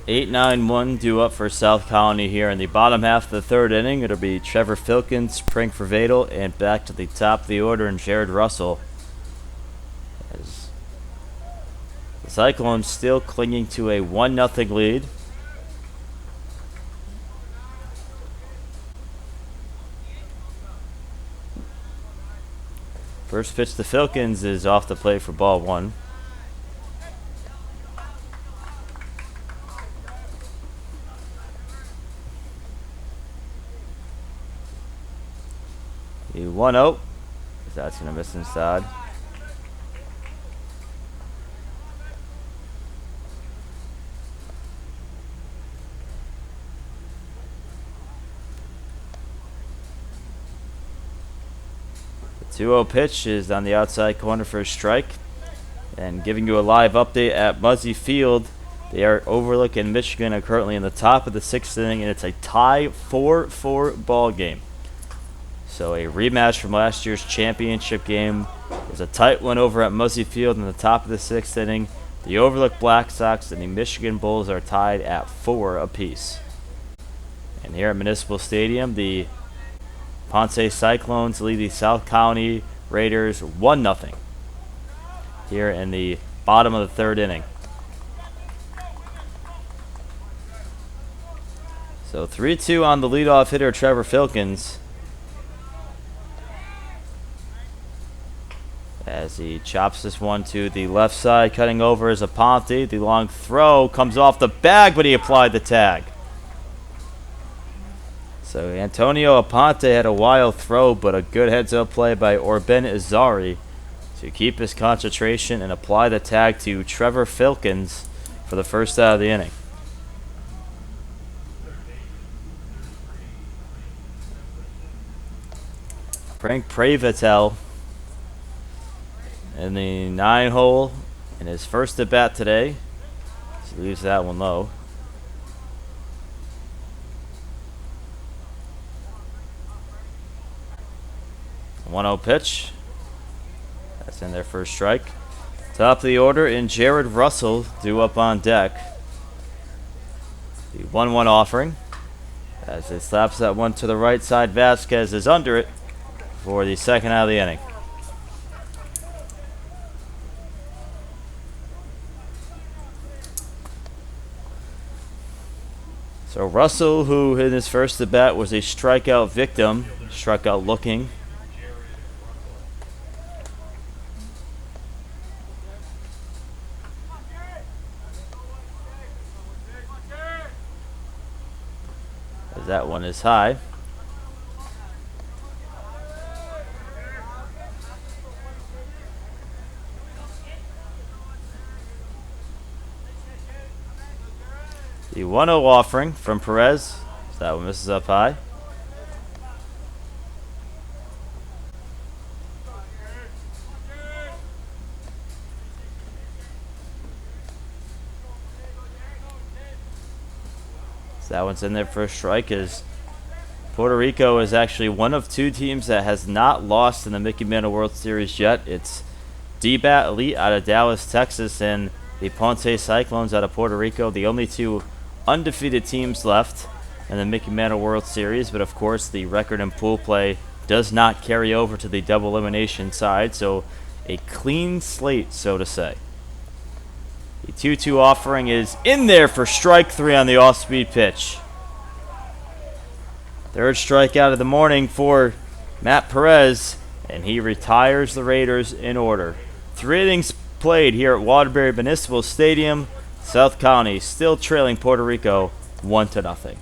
8-9-1 due up for South Colony here in the bottom half of the third inning. It'll be Trevor Filkins, Prank for Vadel, and back to the top of the order and Jared Russell. As the Cyclones still clinging to a 1-0 lead. First pitch to Filkins is off the plate for ball one. The 1-0. That's going to miss inside. The 2-0 pitch is on the outside corner for a strike. And giving you a live update at Muzzy Field, they are overlooking Michigan, are currently in the top of the sixth inning, and it's a tie 4-4 ball game. So a rematch from last year's championship game. There's a tight one over at Muzzy Field in the top of the sixth inning. The Overlook Black Sox and the Michigan Bulls are tied at 4 apiece. And here at Municipal Stadium, the Ponce Cyclones lead the South Colony Raiders 1-0 here in the bottom of the third inning. So 3-2 on the leadoff hitter, Trevor Filkins, as he chops this one to the left side. Cutting over is Aponte. The long throw comes off the bag, but he applied the tag. So Antonio Aponte had a wild throw, but a good heads-up play by Orben Izari to keep his concentration and apply the tag to Trevor Filkins for the first out of the inning. Frank Previtel in the 9-hole in his first at bat today. So leaves that one low. A 1-0 pitch. That's in there for a strike. Top of the order and Jared Russell due up on deck. The 1-1 offering. As it slaps that one to the right side, Vasquez is under it for the second out of the inning. So Russell, who in his first at bat was a strikeout victim, strikeout looking. As that one is high. The 1-0 offering from Perez. That one misses up high. So that one's in there for a strike, as Puerto Rico is actually one of 2 teams that has not lost in the Mickey Mantle World Series yet. It's D-Bat Elite out of Dallas, Texas, and the Ponce Cyclones out of Puerto Rico. The only 2 undefeated teams left in the Mickey Mantle World Series, but of course the record in pool play does not carry over to the double elimination side, so a clean slate, so to say. The 2-2 offering is in there for strike 3 on the off-speed pitch. Third strikeout of the morning for Matt Perez, and he retires the Raiders in order. 3 innings played here at Waterbury Municipal Stadium. South Colony still trailing Puerto Rico 1-0.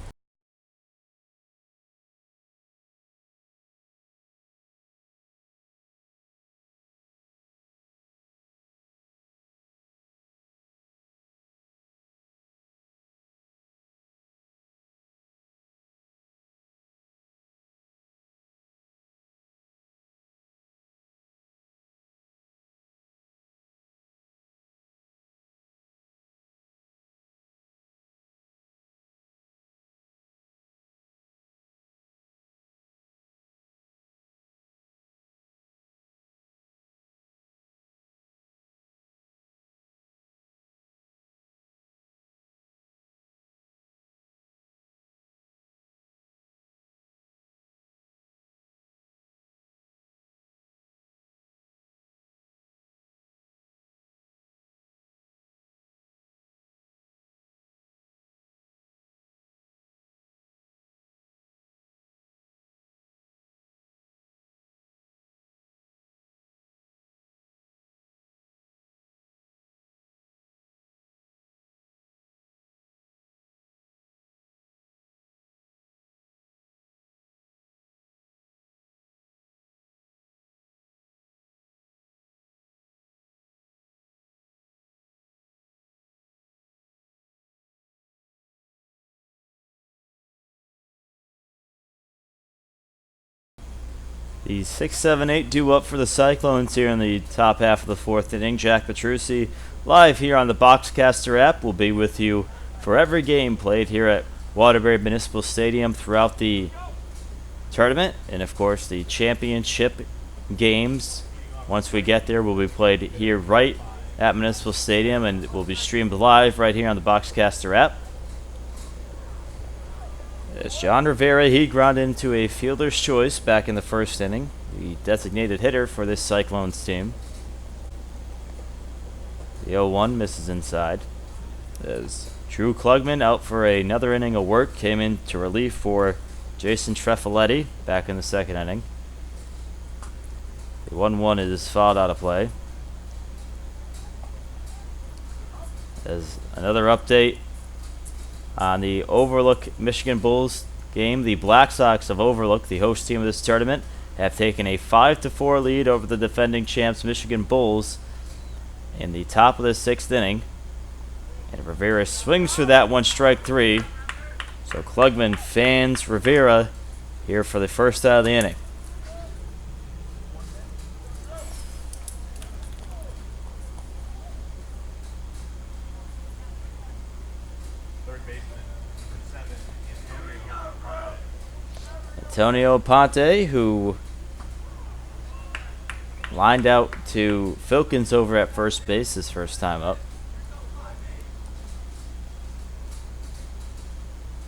The 6-7-8 due up for the Cyclones here in the top half of the fourth inning. Jack Petrucci live here on the Boxcaster app. Will be with you for every game played here at Waterbury Municipal Stadium throughout the tournament. And of course the championship games, once we get there, will be played here right at Municipal Stadium and will be streamed live right here on the Boxcaster app. As John Rivera, he grounded into a fielder's choice back in the first inning, the designated hitter for this Cyclones team. The 0-1 misses inside. As Drew Klugman out for another inning of work, came into relief for Jason Trefoletti back in the second inning. The 1-1 is fouled out of play. As another update on the Overlook Michigan Bulls game, the Black Sox of Overlook, the host team of this tournament, have taken a 5-4 lead over the defending champs Michigan Bulls in the top of the sixth inning. And Rivera swings for that one, strike three. So Klugman fans Rivera here for the first out of the inning. Antonio Ponce, who lined out to Filkins over at first base his first time up.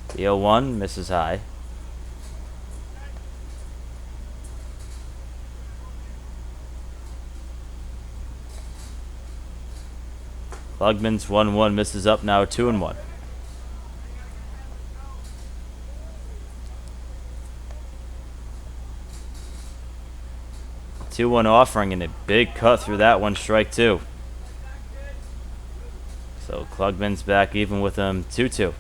The 0-1 misses high. Klugman's 1-1 misses up, now 2-1. Two-one offering and a big cut through that one, strike two. So Klugman's back even with him, 2-2.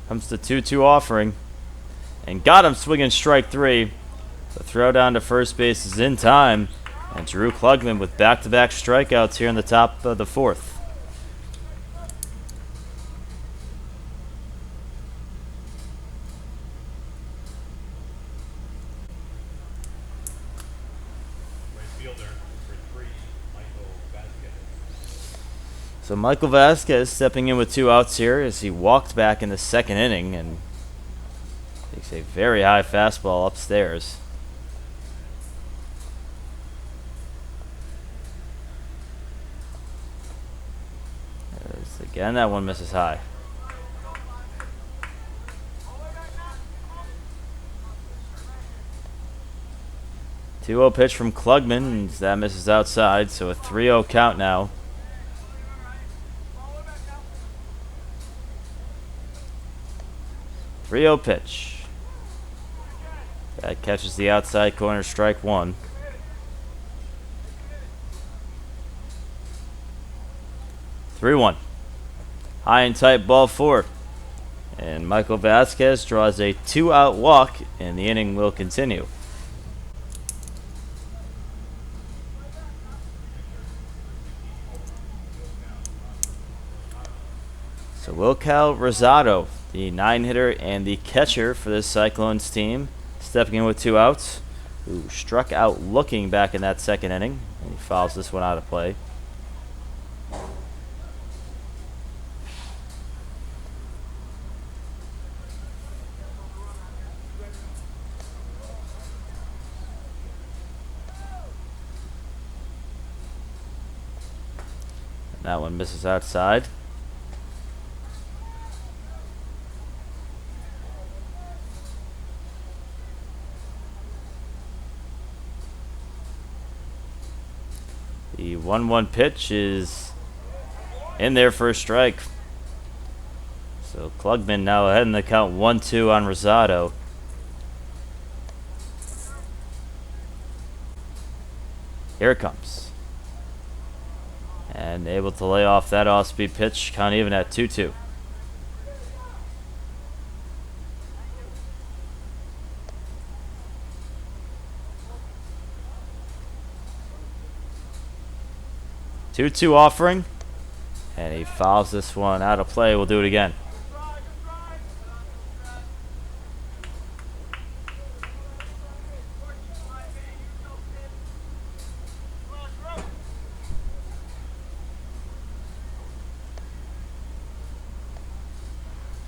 Comes the 2-2 offering and got him swinging, strike three. The throw down to first base is in time, and Drew Klugman with back-to-back strikeouts here in the top of the fourth. So Michael Vasquez stepping in with 2 outs here as he walked back in the second inning and takes a very high fastball upstairs. Again, that one misses high. The 2-0 pitch from Klugman, and that misses outside, so a 3-0 count now. Three-oh pitch. That catches the outside corner, strike one. 3-1. High and tight, ball four. And Michael Vasquez draws a 2-out walk, and the inning will continue. So Wilcal Rosado, the 9-hitter and the catcher for this Cyclones team, stepping in with 2 outs, who struck out looking back in that second inning, and he fouls this one out of play. And that one misses outside. The 1-1 pitch is in there for a strike. So Klugman now ahead in the count, 1-2 on Rosado. Here it comes. And able to lay off that off-speed pitch, count even at 2-2. Two-two offering, And he fouls this one out of play. We'll do it again.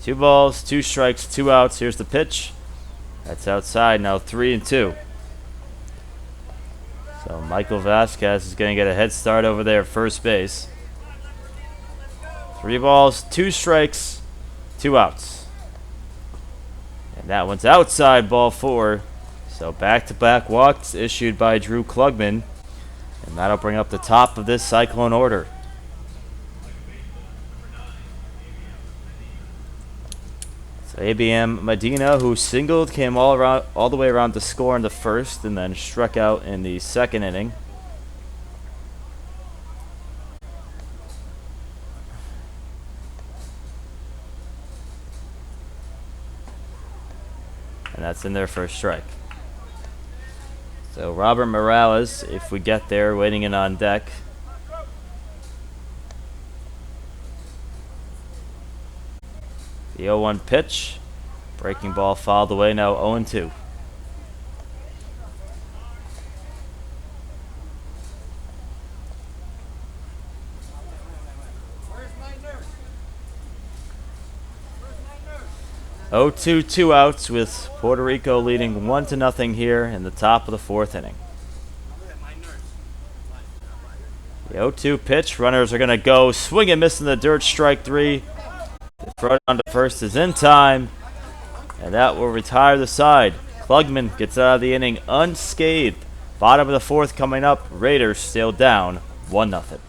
Two balls, two strikes, two outs. Here's the pitch. That's outside. Now 3-2. So Michael Vasquez is going to get a head start over there at first base. 3 balls, 2 strikes, 2 outs. And that one's outside, ball 4. So back-to-back walks issued by Drew Klugman. And that'll bring up the top of this Cyclone order. So ABM Medina, who singled, came all the way around to score in the first and then struck out in the second inning. And that's in there for a strike. So Robert Morales, if we get there, waiting in on deck. The 0-1 pitch. Breaking ball fouled away, now 0-2. Oh, 2 outs with Puerto Rico leading 1-0 here in the top of the 4th inning. The 0-2 pitch. Runners are going to go. Swing and miss in the dirt. Strike 3. The throw down to first is in time. And that will retire the side. Klugman gets out of the inning unscathed. Bottom of the 4th coming up. Raiders still down 1-0.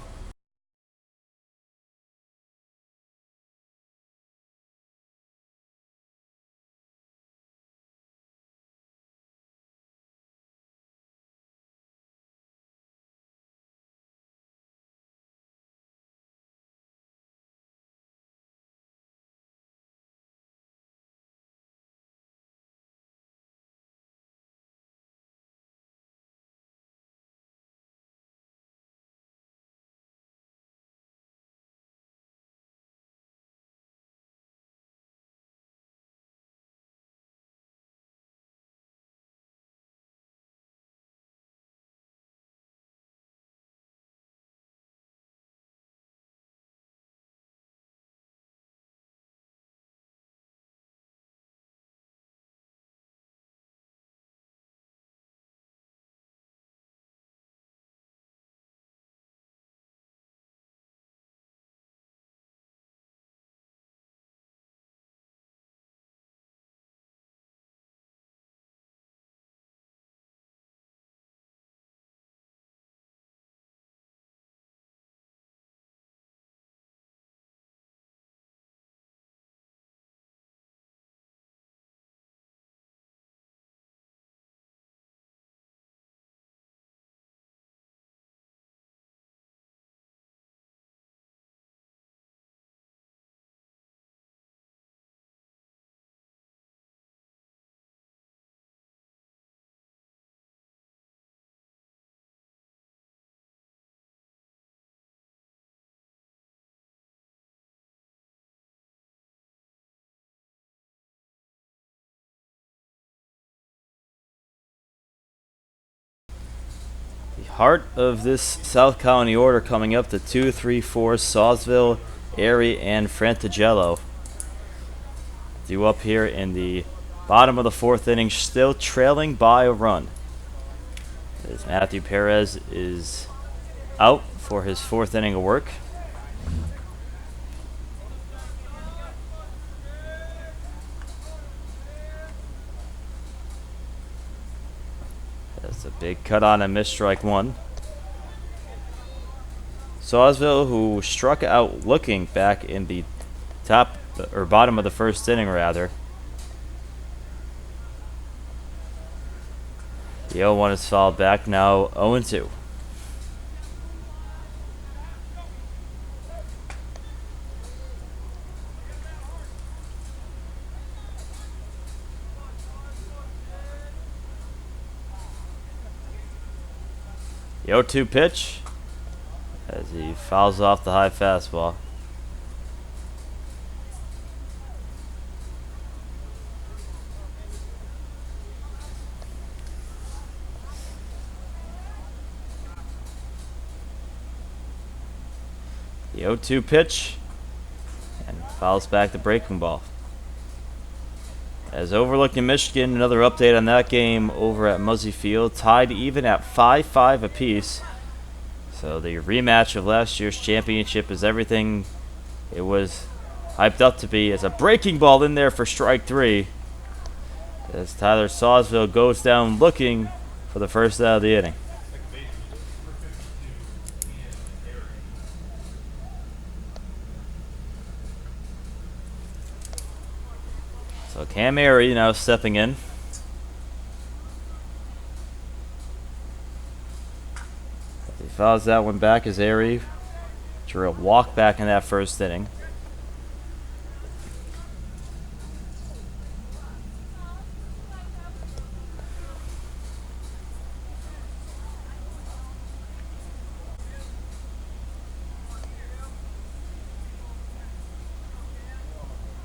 The heart of this South Colony order coming up, the 2, 3, 4, Sawsville, Erie, and Frantigello. Due up here in the bottom of the 4th inning, still trailing by a run. As Matthew Perez is out for his 4th inning of work. That's a big cut on a miss, strike 1. Sawsville, who struck out looking back in the top or bottom of the 1st inning, rather. The 0-1 is fouled back, now 0-2. The 0-2 pitch as he fouls off the high fastball. The 0-2 pitch, and fouls back the breaking ball. As overlooking Michigan, another update on that game over at Muzzy Field, tied even at 5-5 apiece. So the rematch of last year's championship is everything it was hyped up to be. As a breaking ball in there for strike 3, as Tyler Sawsville goes down looking for the first out of the inning. So Cam Airy now stepping in. He fouls that one back as Airy drew a walk back in that first inning.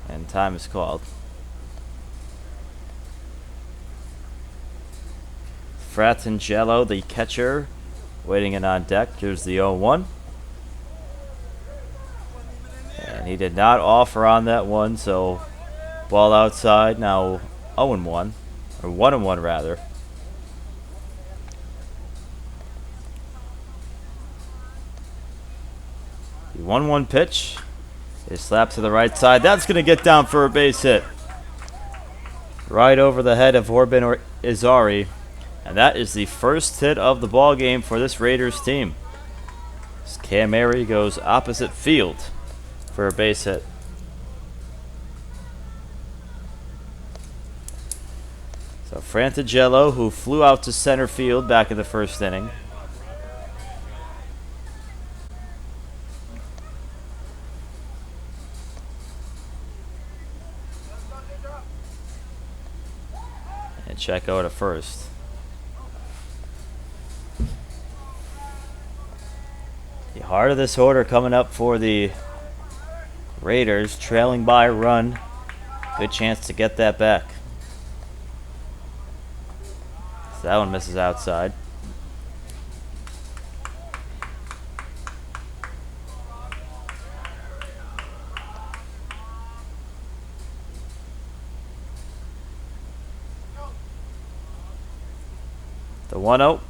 And time is called. Fratangelo, the catcher, waiting in on deck. Here's the 0-1. And he did not offer on that one, so ball outside. Now 0-1, or 1-1 rather. The 1-1 pitch is slapped to the right side. That's going to get down for a base hit. Right over the head of Orban Izari. And that is the first hit of the ball game for this Raiders team. As Cam Airy goes opposite field for a base hit. So Fratangelo, who flew out to center field back in the first inning. And Checo to first. The heart of this order coming up for the Raiders, trailing by a run. Good chance to get that back. So that one misses outside. The 1-0.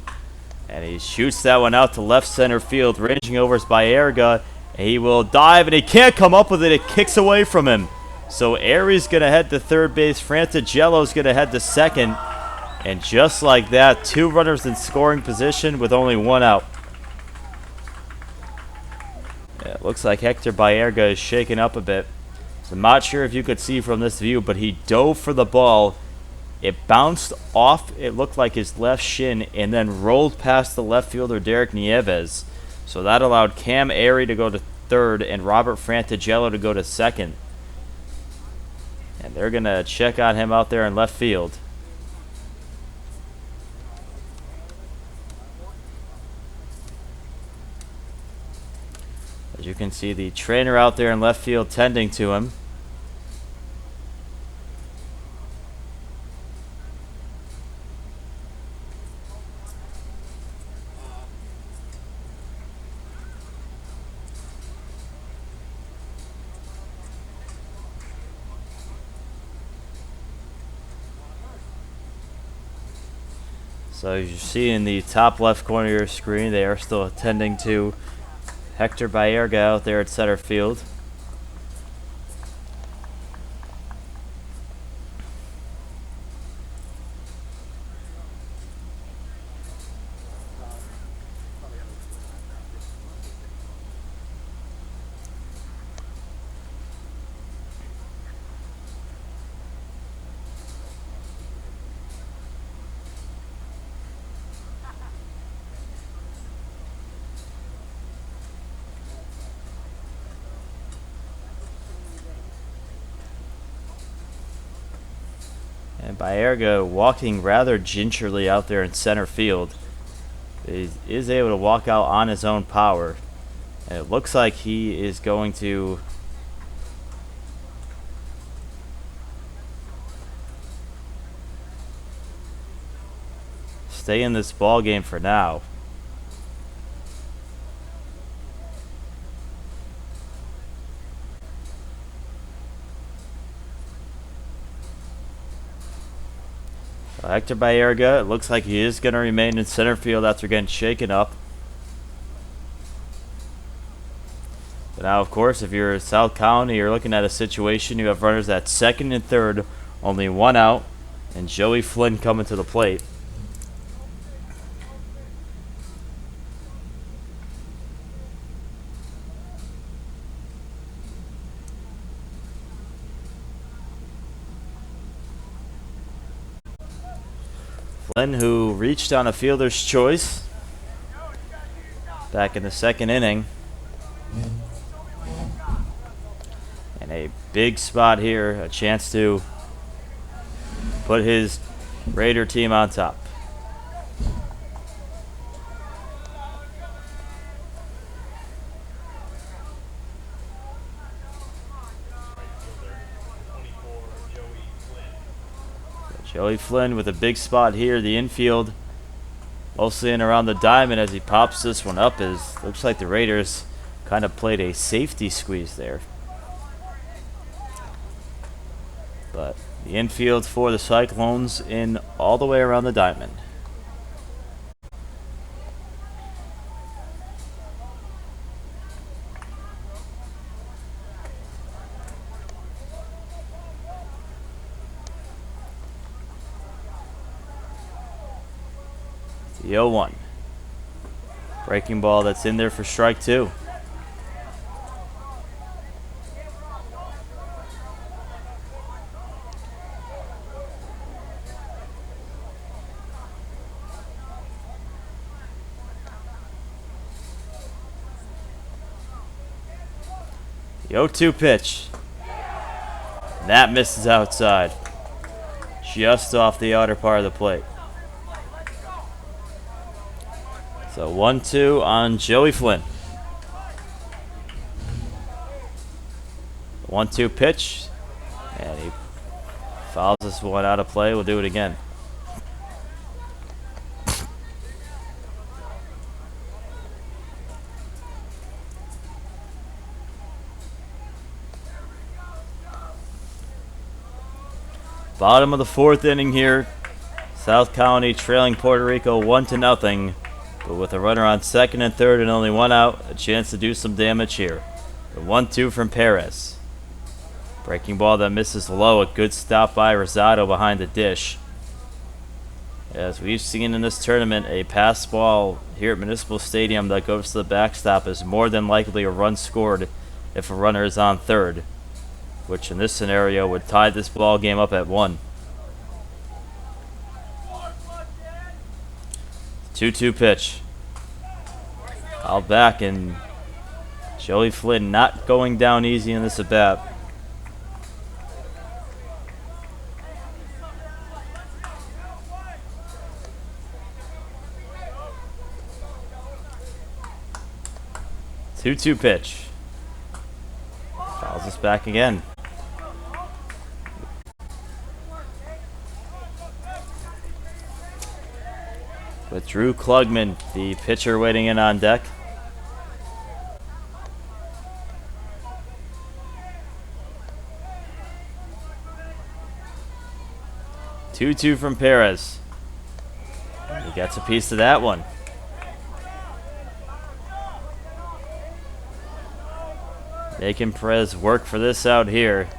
And he shoots that one out to left center field. Ranging over is Baerga. And he will dive, and he can't come up with it. It kicks away from him. So Airy's going to head to third base. Frantagelo's going to head to second. And just like that, 2 runners in scoring position with only 1 out. Yeah, it looks like Hector Baerga is shaken up a bit. I'm not sure if you could see from this view, but he dove for the ball. It bounced off, it looked like his left shin, and then rolled past the left fielder Derek Nieves. So that allowed Cam Airy to go to third and Robert Frantagello to go to second. And they're going to check on him out there in left field. As you can see, the trainer out there in left field tending to him. So as you see in the top left corner of your screen, they are still attending to Hector Baerga out there at center field. And Baerga walking rather gingerly out there in center field. He is able to walk out on his own power. And it looks like he is going to stay in this ball game for now. Hector Baerga, it looks like he is going to remain in center field after getting shaken up. But now, of course, if you're South Colonie, you're looking at a situation. You have runners at second and third, only one out, and Joey Flynn coming to the plate. Flynn, who reached on a fielder's choice back in the second inning. And a big spot here, a chance to put his Raider team on top. Joey Flynn with a big spot here. The infield mostly in around the diamond as he pops this one up. Looks like the Raiders kind of played a safety squeeze there. But the infield for the Cyclones in all the way around the diamond. The 0-1. Breaking ball that's in there for strike two. The 0-2 pitch. That misses outside. Just off the outer part of the plate. So 1-2 on Joey Flynn. 1-2 pitch. And he fouls this one out of play. We'll do it again. Bottom of the fourth inning here. South Colonie trailing Puerto Rico 1-0. But with a runner on second and third and only one out, a chance to do some damage here. The 1-2 from Perez. Breaking ball that misses low. A good stop by Rosado behind the dish. As we've seen in this tournament, a pass ball here at Municipal Stadium that goes to the backstop is more than likely a run scored if a runner is on third, which in this scenario would tie this ball game up at 1. 2-2 pitch. Foul back, and Joey Flynn not going down easy in this at bat. Two-two pitch. Fouls us back again. With Drew Klugman, the pitcher, waiting in on deck. Two-two from Perez. He gets a piece of that one. Making Perez work for this out here.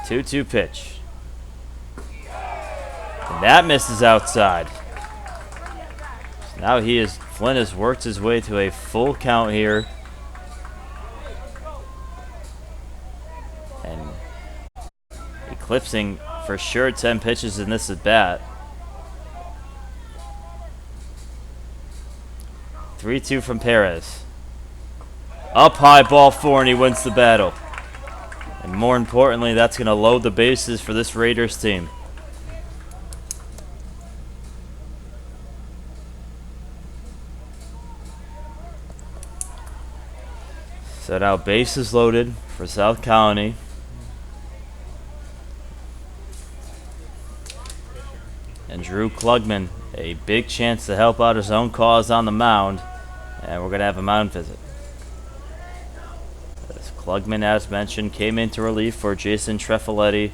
Two-two pitch. And that misses outside. So now Flynn has worked his way to a full count here. And eclipsing for sure 10 pitches in this at bat. 3-2 from Perez. Up high, ball 4, and he wins the battle. And more importantly, that's going to load the bases for this Raiders team. So now bases loaded for South Colonie. And Drew Klugman, a big chance to help out his own cause on the mound. And we're going to have a mound visit. Klugman, as mentioned, came into relief for Jason Trefiletti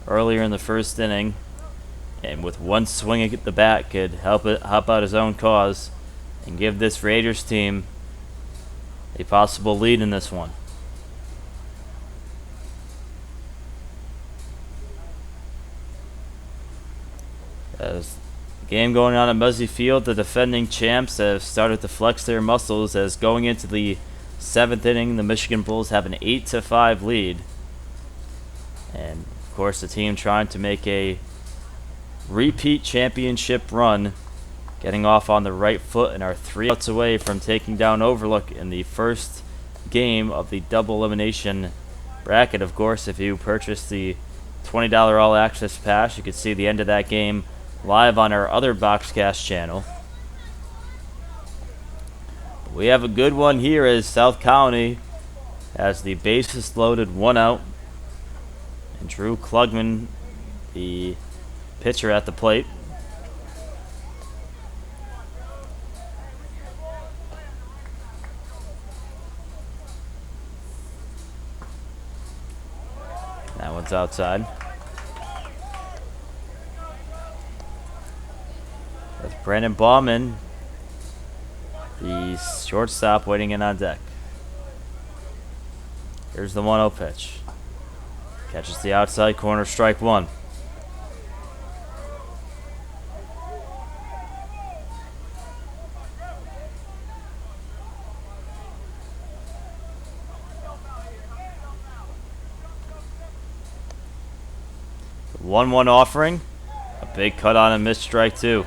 earlier in the first inning, and with one swing at the bat could help out his own cause and give this Raiders team a possible lead in this one. As the game going on at Muzzy Field, the defending champs have started to flex their muscles as going into the 7th inning, the Michigan Bulls have an 8-5 lead. And of course, the team trying to make a repeat championship run, getting off on the right foot and are 3 outs away from taking down Overlook in the first game of the double elimination bracket. Of course, if you purchase the $20 all access pass, you can see the end of that game live on our other Boxcast channel. We have a good one here as South Colonie has the bases loaded, 1 out, and Drew Klugman, the pitcher, at the plate. That one's outside. With Brandon Bauman, the shortstop, waiting in on deck. Here's the 1-0 pitch. Catches the outside corner, strike 1. The 1-1 offering. A big cut on a missed strike 2.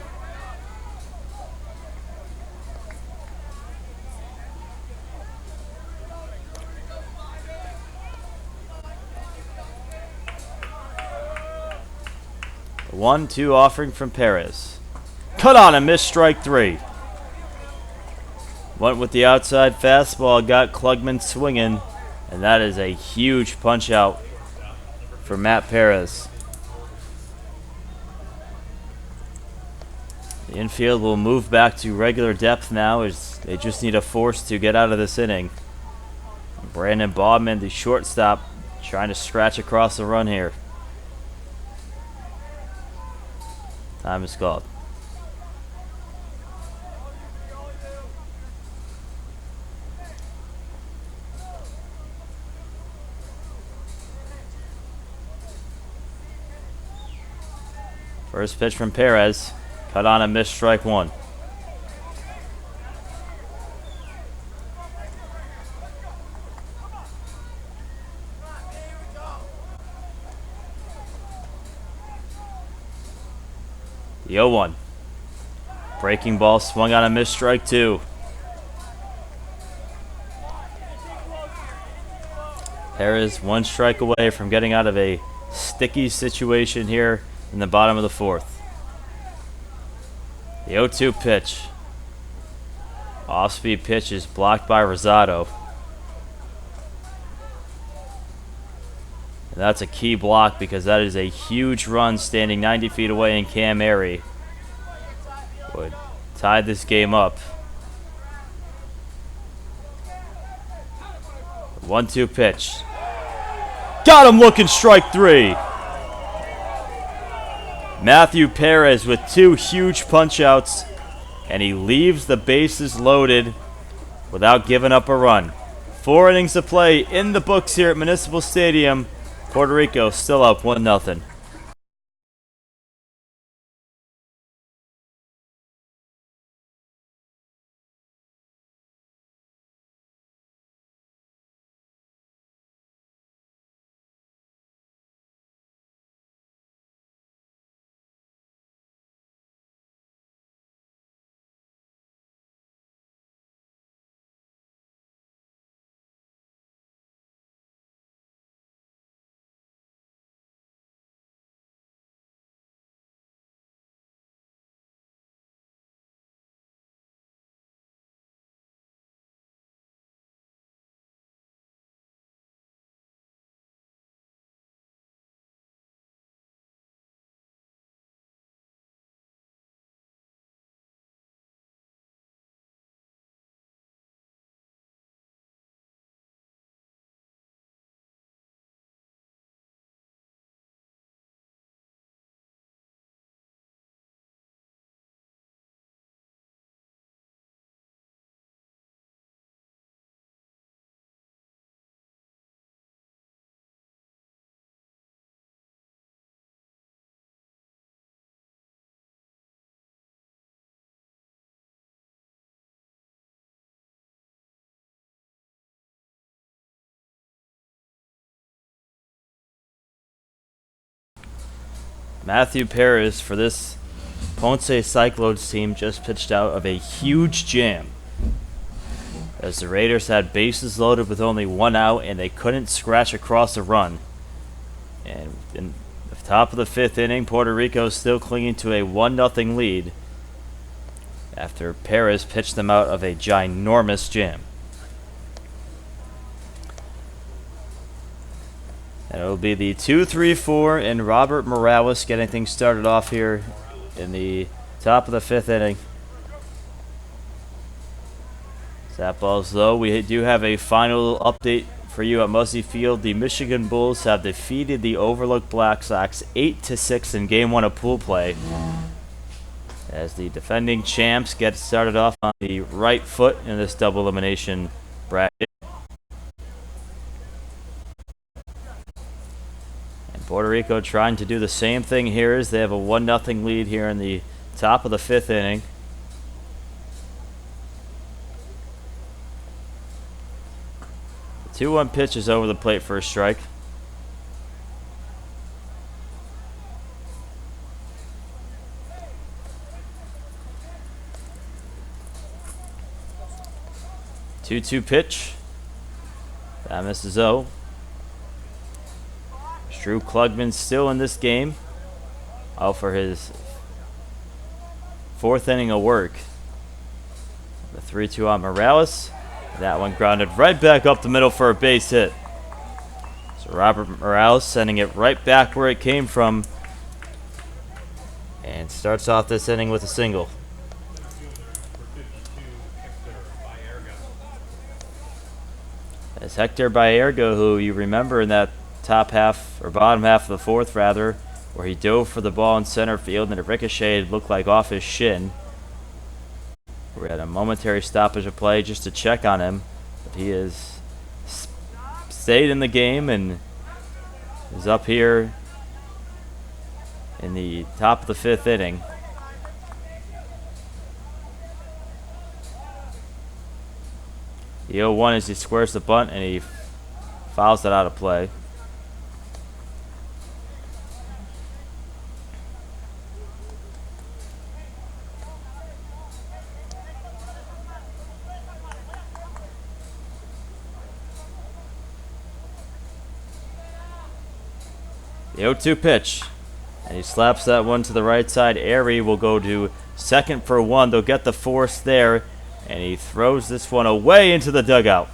The 1-2 offering from Perez. Cut on a missed strike 3. Went with the outside fastball, got Klugman swinging, and that is a huge punch out for Matt Perez. The infield will move back to regular depth now as they just need a force to get out of this inning. Brandon Bauman, the shortstop, trying to scratch across the run here. Time is called. First pitch from Perez. Cut on a missed strike 1. The 0-1. Breaking ball swung on a missed strike 2. Perez 1 strike away from getting out of a sticky situation here in the bottom of the 4th. The 0-2 pitch. Off-speed pitch is blocked by Rosado. And that's a key block because that is a huge run standing 90 feet away in Cam Airy. Would tie this game up. 1-2 pitch. Got him looking, strike 3. Matthew Perez with 2 huge punch-outs, and he leaves the bases loaded without giving up a run. 4 innings to play in the books here at Municipal Stadium. Puerto Rico still up 1-0. Matthew Perez for this Ponce Cyclones team just pitched out of a huge jam, as the Raiders had bases loaded with only one out and they couldn't scratch across a run. And in the top of the 5th inning, Puerto Rico still clinging to a 1-0 lead after Perez pitched them out of a ginormous jam. And it will be the 2-3-4 and Robert Morales getting things started off here in the top of the 5th inning. That ball's low. We do have a final update for you at Muzzy Field. The Michigan Bulls have defeated the Overlook Black Sox 8-6 in Game 1 of pool play, as the defending champs get started off on the right foot in this double elimination bracket. And Puerto Rico trying to do the same thing here as they have a 1-0 lead here in the top of the 5th inning. The 2-1 pitch is over the plate for a strike. Two pitch. That misses O. Drew Klugman still in this game, out for his 4th inning of work. The 3-2 on Morales. That one grounded right back up the middle for a base hit. So Robert Morales sending it right back where it came from, and starts off this inning with a single. As Hector Baerga, who you remember in that top half, or bottom half of the 4th rather, where he dove for the ball in center field and it ricocheted, looked like off his shin. We had a momentary stoppage of play just to check on him, but he has stayed in the game and is up here in the top of the 5th inning. The 0-1 as he squares the bunt and he fouls it out of play. The 0-2 pitch, and he slaps that one to the right side. Airy will go to second for 1. They'll get the force there, and he throws this one away into the dugout.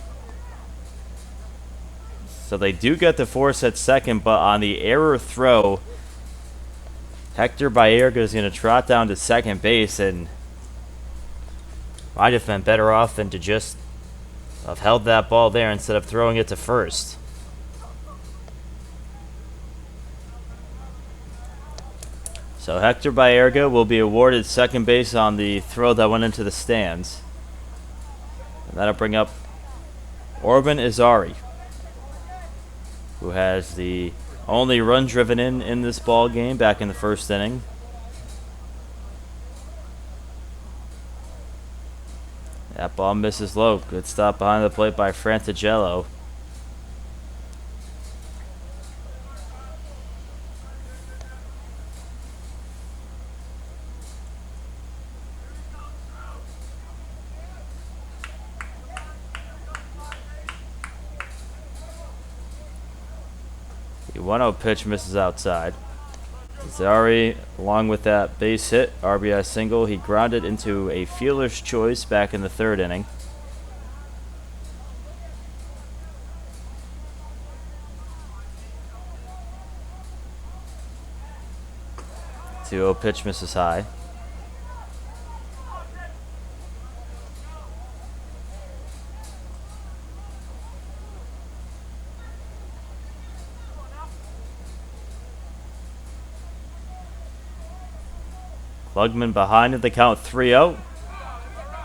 So they do get the force at second, but on the error throw, Hector Baerga is going to trot down to second base, and might have been better off than to just have held that ball there instead of throwing it to first. So Hector Baerga will be awarded second base on the throw that went into the stands. And that'll bring up Orban Izari, who has the only run driven in this ball game back in the 1st inning. That ball misses low. Good stop behind the plate by Frantigello. The 1-0 pitch misses outside. Zari, along with that base hit, RBI single, he grounded into a fielder's choice back in the 3rd inning. The 2-0 pitch misses high. Klugman behind at the count 3-0.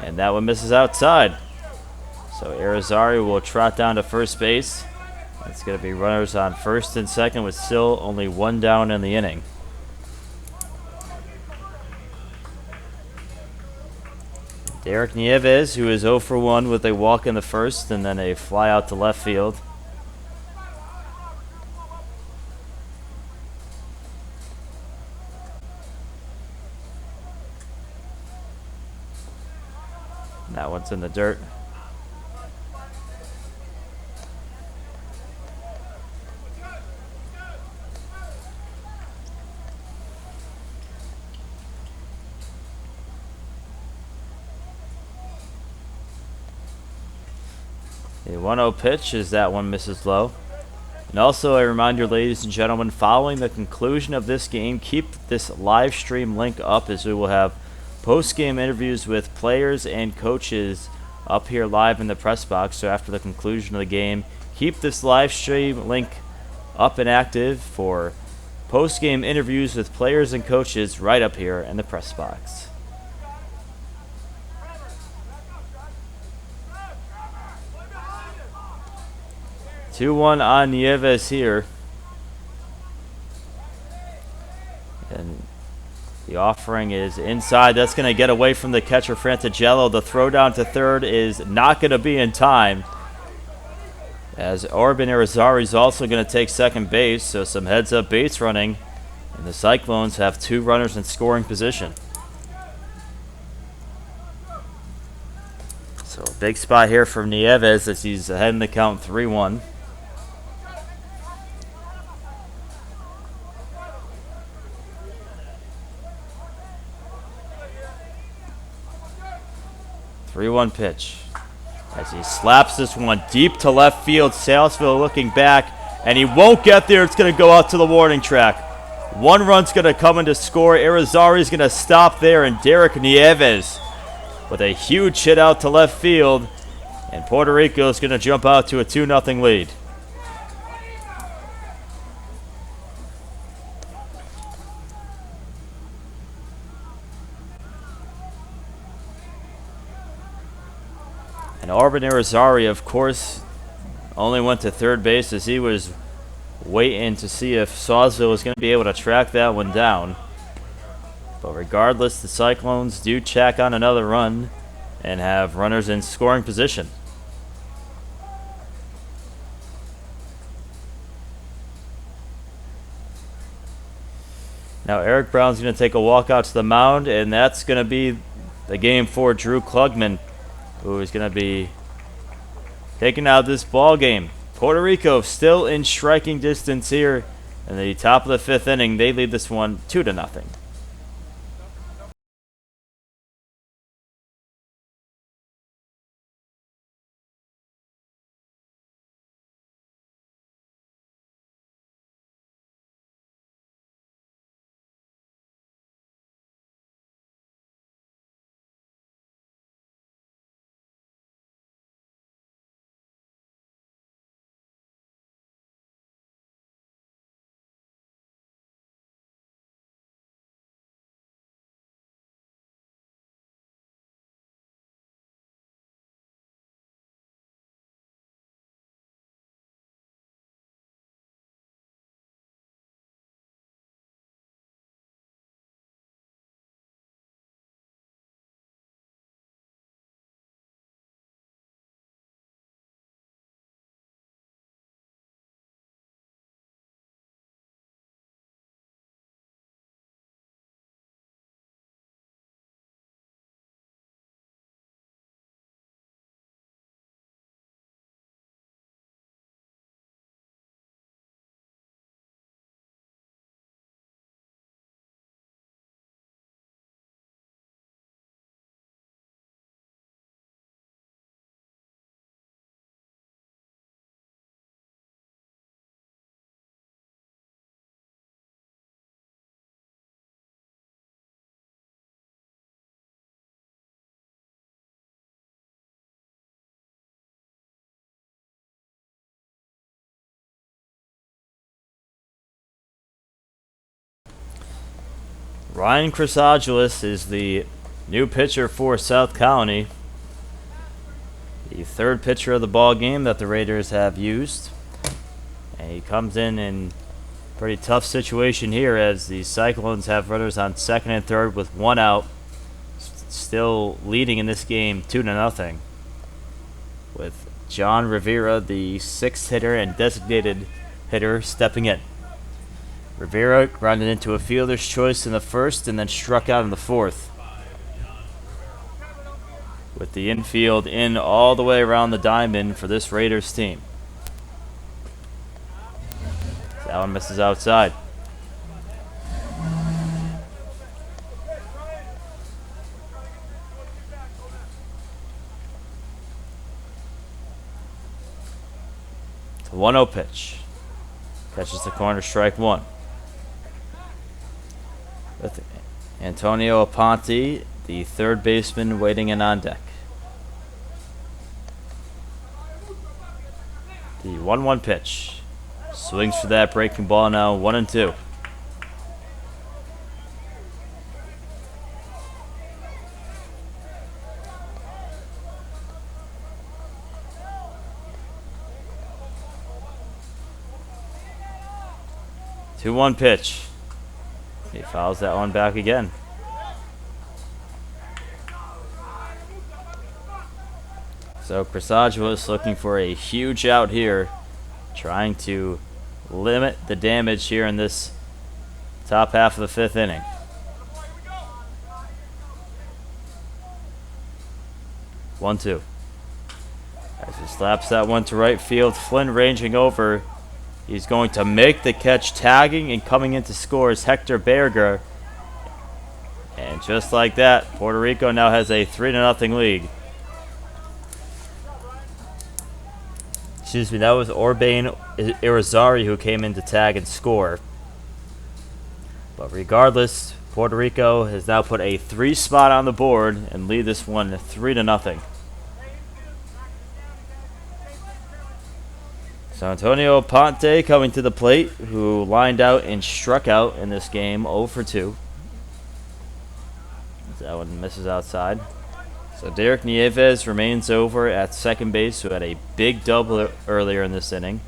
And that one misses outside. So Irizarry will trot down to first base. It's going to be runners on first and second with still only 1 down in the inning. Derek Nieves, who is 0 for 1 with a walk in the 1st and then a fly out to left field. That one's in the dirt. The 1-0 pitch is that one misses low. And also a reminder, ladies and gentlemen, following the conclusion of this game, keep this live stream link up as we will have post-game interviews with players and coaches up here live in the press box. So after the conclusion of the game, keep this live stream link up and active for post-game interviews with players and coaches right up here in the press box. Two-one on Nieves here. And the offering is inside. That's going to get away from the catcher, Frantigello. The throw down to third is not going to be in time, as Orban Irizarry is also going to take second base. So some heads-up base running. And the Cyclones have two runners in scoring position. So a big spot here for Nieves as he's ahead in the count 3-1. Three-one pitch as he slaps this one deep to left field. Salesville looking back, and he won't get there. It's going to go out to the warning track. One run's going to come in to score. Irizarry's going to stop there, and Derek Nieves with a huge hit out to left field, and Puerto Rico's going to jump out to a 2-0 lead. And Orban Irizarry, of course, only went to third base as he was waiting to see if Sawsville was going to be able to track that one down. But regardless, the Cyclones do check on another run and have runners in scoring position. Now Eric Brown's going to take a walk out to the mound, and that's going to be the game for Drew Klugman, who is going to be taking out this ball game. Puerto Rico still in striking distance here in the top of the fifth inning. They lead this one 2-0. Ryan Chrysogelis is the new pitcher for South Colonie. The third pitcher of the ball game that the Raiders have used. And he comes in a pretty tough situation here as the Cyclones have runners on second and third with one out. Still leading in this game 2-0. With John Rivera, the sixth hitter and designated hitter, stepping in. Rivera grounded into a fielder's choice in the first and then struck out in the fourth. with the infield in all the way around the diamond for this Raiders team. That one misses outside. It's a 1-0 pitch. Catches the corner, strike one. With Antonio Ponce, the third baseman, waiting in on deck. The 1-1 pitch. Swings for that breaking ball now, 1-2. Two-one pitch. He fouls that one back again. So Crisagio looking for a huge out here, trying to limit the damage here in this top half of the fifth inning. 1-2. As he slaps that one to right field, Flynn ranging over. He's going to make the catch, tagging and coming in to score is Hector Berger. And just like that, Puerto Rico now has a 3-0 lead. Excuse me, that was Orbain Irizarry who came in to tag and score. But regardless, Puerto Rico has now put a 3 spot on the board and lead this one 3-0. So Antonio Ponce coming to the plate, who lined out and struck out in this game 0 for 2. That one misses outside. So Derek Nieves remains over at second base, who had a big double earlier in this inning.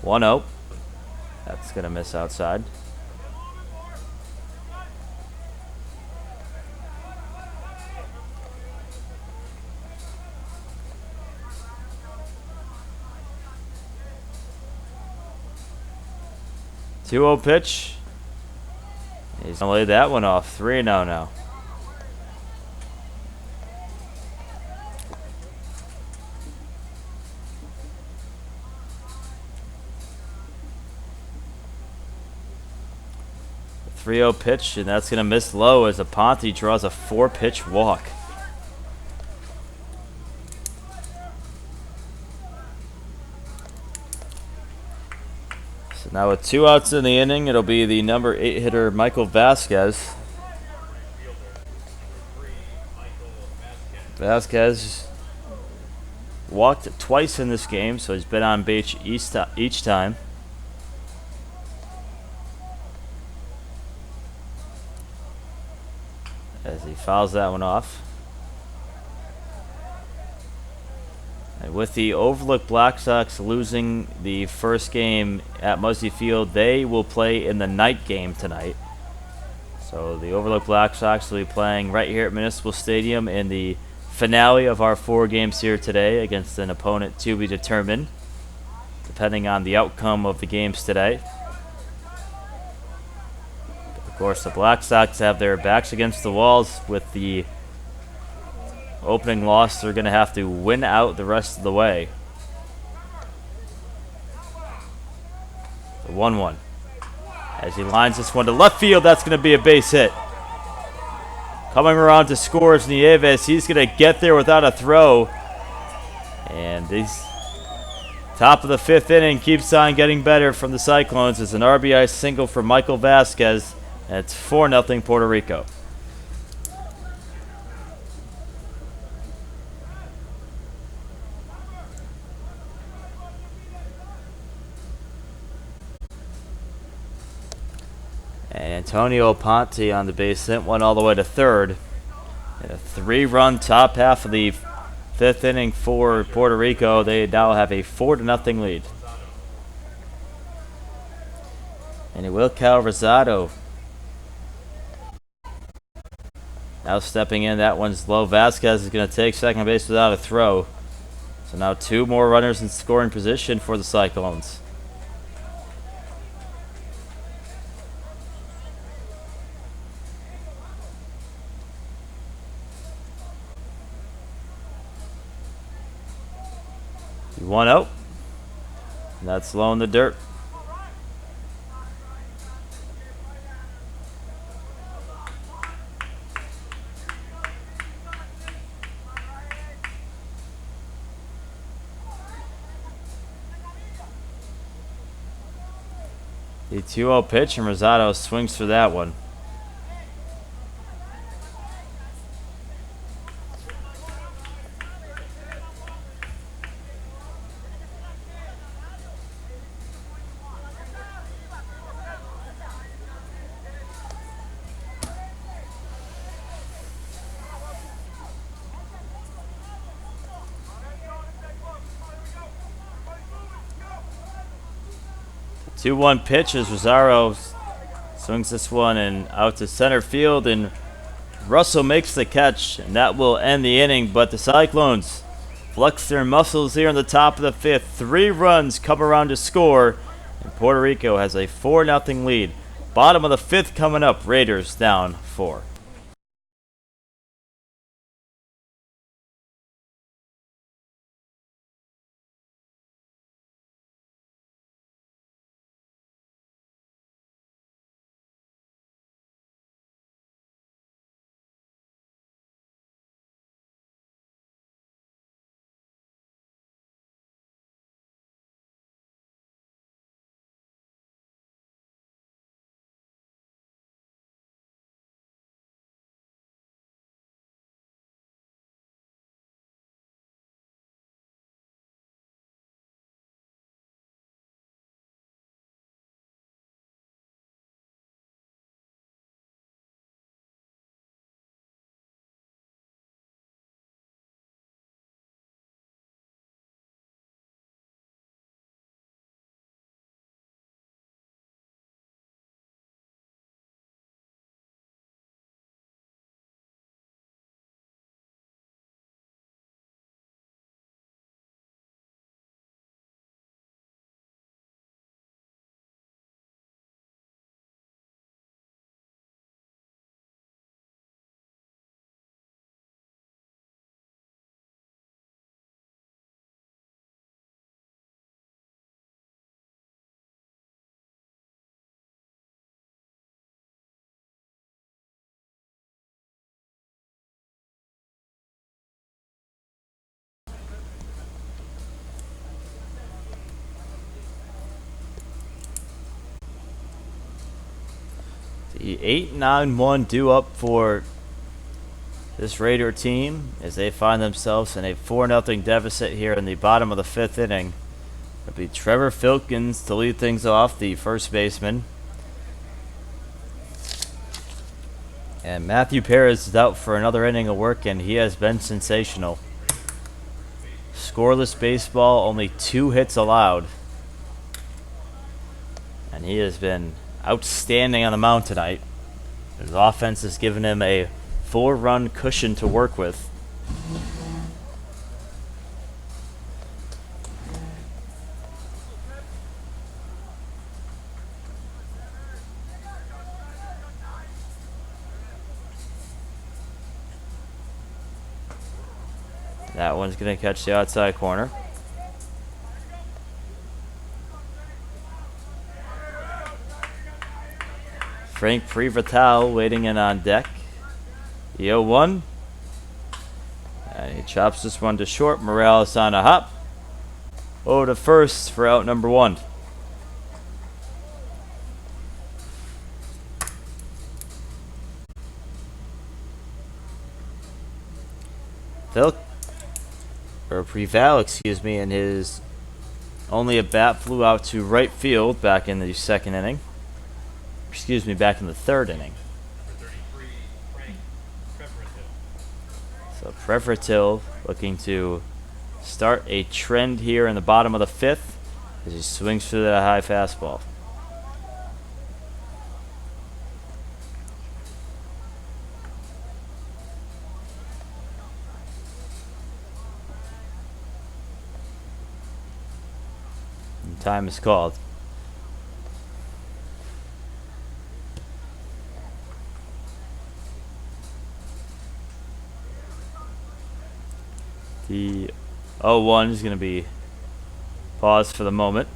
One out. That's going to miss outside. Two-0 pitch. He's going to lay that one off. 3-0 now. The 3-0 pitch, and that's going to miss low as Aponte draws a 4-pitch walk. Now with 2 outs in the inning, it'll be the number 8 hitter Michael Vasquez. Vasquez walked twice in this game, so he's been on base each time. As he fouls that one off. And with the Overlook Black Sox losing the first game at Muzzy Field, they will play in the night game tonight. So the Overlook Black Sox will be playing right here at Municipal Stadium in the finale of our 4 games here today against an opponent to be determined, depending on the outcome of the games today. Of course, the Black Sox have their backs against the walls with the opening loss. They're going to have to win out the rest of the way. The 1-1. As he lines this one to left field, that's going to be a base hit. Coming around to score is Nieves. He's going to get there without a throw. And this top of the 5th inning keeps on getting better from the Cyclones. It's an RBI single for Michael Vasquez. And it's 4-0 Puerto Rico. And Antonio Ponce on the base sent one all the way to third. And a 3-run top half of the 5th inning for Puerto Rico. They now have a 4-0 lead. And Wilcal Rosado now stepping in. That one's low. Vasquez is going to take second base without a throw. So now 2 more runners in scoring position for the Cyclones. 1 out. And that's low in the dirt. The 2-0 pitch, and Rosado swings for that one. The 2-1 pitch as Rosario swings this one and out to center field, and Russell makes the catch, and that will end the inning. But the Cyclones flex their muscles here in the top of the 5th. 3 runs come around to score, and Puerto Rico has a 4-0 lead. Bottom of the 5th coming up. Raiders down 4. The 8-9-1 due up for this Raider team as they find themselves in a 4-0 deficit here in the bottom of the 5th inning. It'll be Trevor Filkins to lead things off, the first baseman. And Matthew Perez is out for another inning of work, and he has been sensational. Scoreless baseball, only 2 hits allowed. And he has been outstanding on the mound tonight. His offense has given him a 4-run cushion to work with. That one's going to catch the outside corner. Frank Privatal waiting in on deck. The 0-1. And he chops this one to short. Morales on a hop. Over to first for out number 1. Prival, excuse me, and his only a bat flew out to right field back in the 2nd inning. Excuse me, back in the 3rd inning. So Prevratil looking to start a trend here in the bottom of the 5th as he swings through that high fastball. And time is called. The 0-1 is going to be Pause for the moment.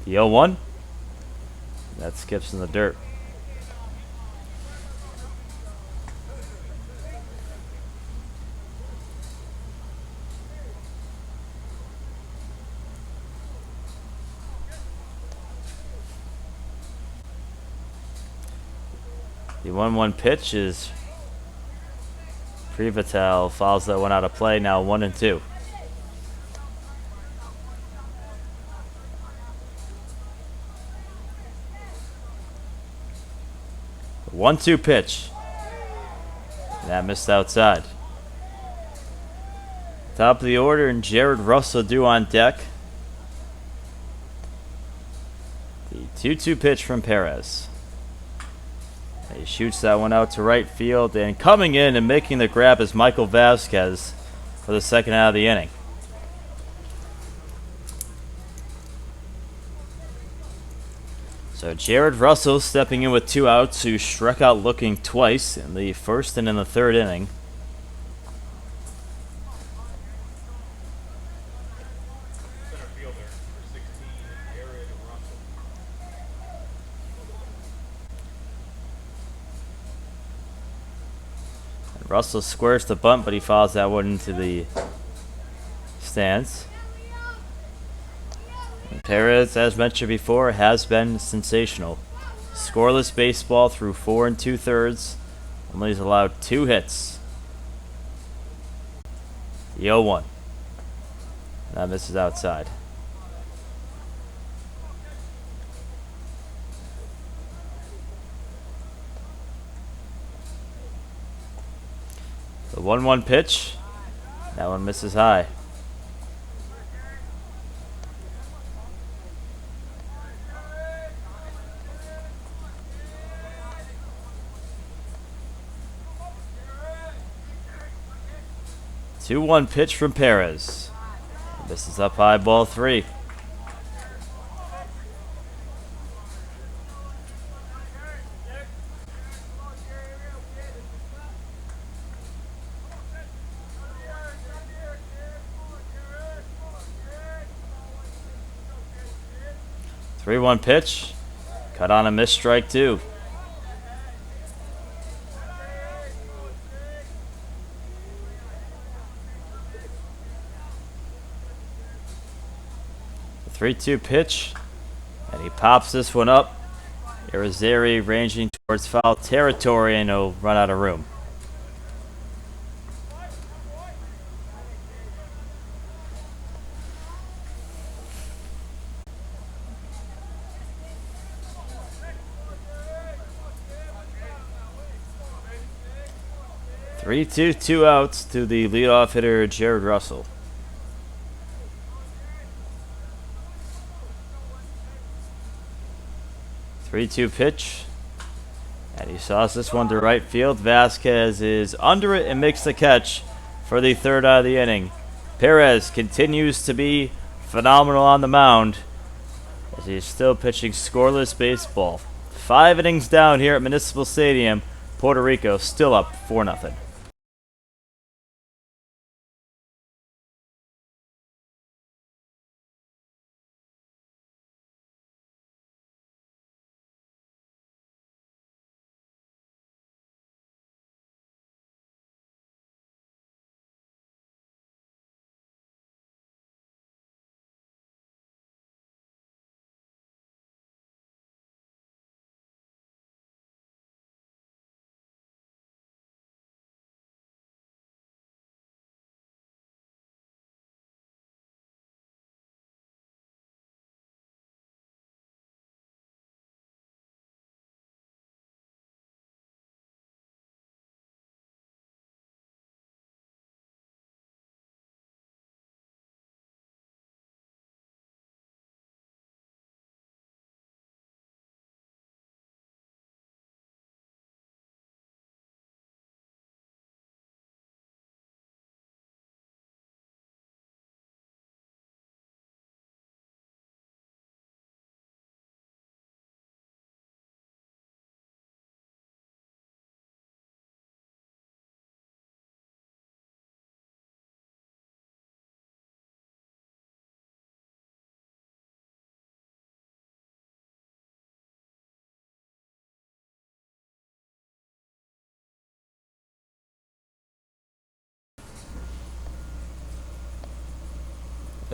The 0-1. That skips in the dirt. The 1-1 pitch is Privatel fouls that one out of play. Now 1-2. 1-2 pitch. That missed outside. Top of the order, and Jared Russell due on deck. The 2-2 pitch from Perez. He shoots that one out to right field, and coming in and making the grab is Michael Vasquez for the second out of the inning. So Jared Russell stepping in with 2 outs, who struck out looking twice in the first and in the third inning. Center fielder for 16, Jared Russell. Russell squares the bunt, but he fouls that one into the stands. And Perez, as mentioned before, has been sensational. Scoreless baseball through 4 2/3. Only has allowed 2 hits. The 0-1. That misses outside. The 1-1 pitch. That one misses high. The 2-1 pitch from Perez. Misses up high, ball 3. The 3-1 pitch. Cut on a missed strike 2. The 3-2 pitch. And he pops this one up. Irizarry ranging towards foul territory, and he'll run out of room. Three, two outs to the leadoff hitter, Jared Russell. The 3-2 pitch. And he saws this one to right field. Vasquez is under it and makes the catch for the third out of the inning. Perez continues to be phenomenal on the mound as he is still pitching scoreless baseball. 5 innings down here at Municipal Stadium. Puerto Rico still up 4-0.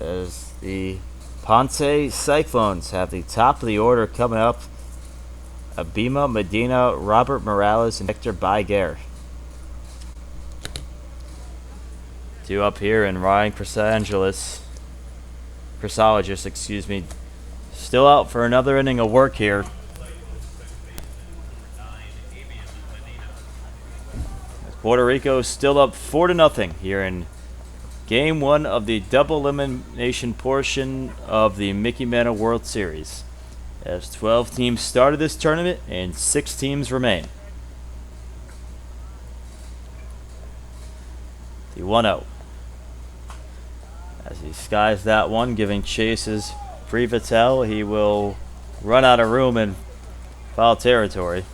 as the Ponce Cyclones have the top of the order coming up. Abima Medina, Robert Morales, and Victor Biguer. 2 up here, and Ryan Chrysologist, excuse me, still out for another inning of work here. Puerto Rico still up 4-0 here in Game 1 of the double elimination portion of the Mickey Mantle World Series, as 12 teams started this tournament and 6 teams remain. The 1-0. As he skies that one, giving chases Previtel, he will run out of room in foul territory.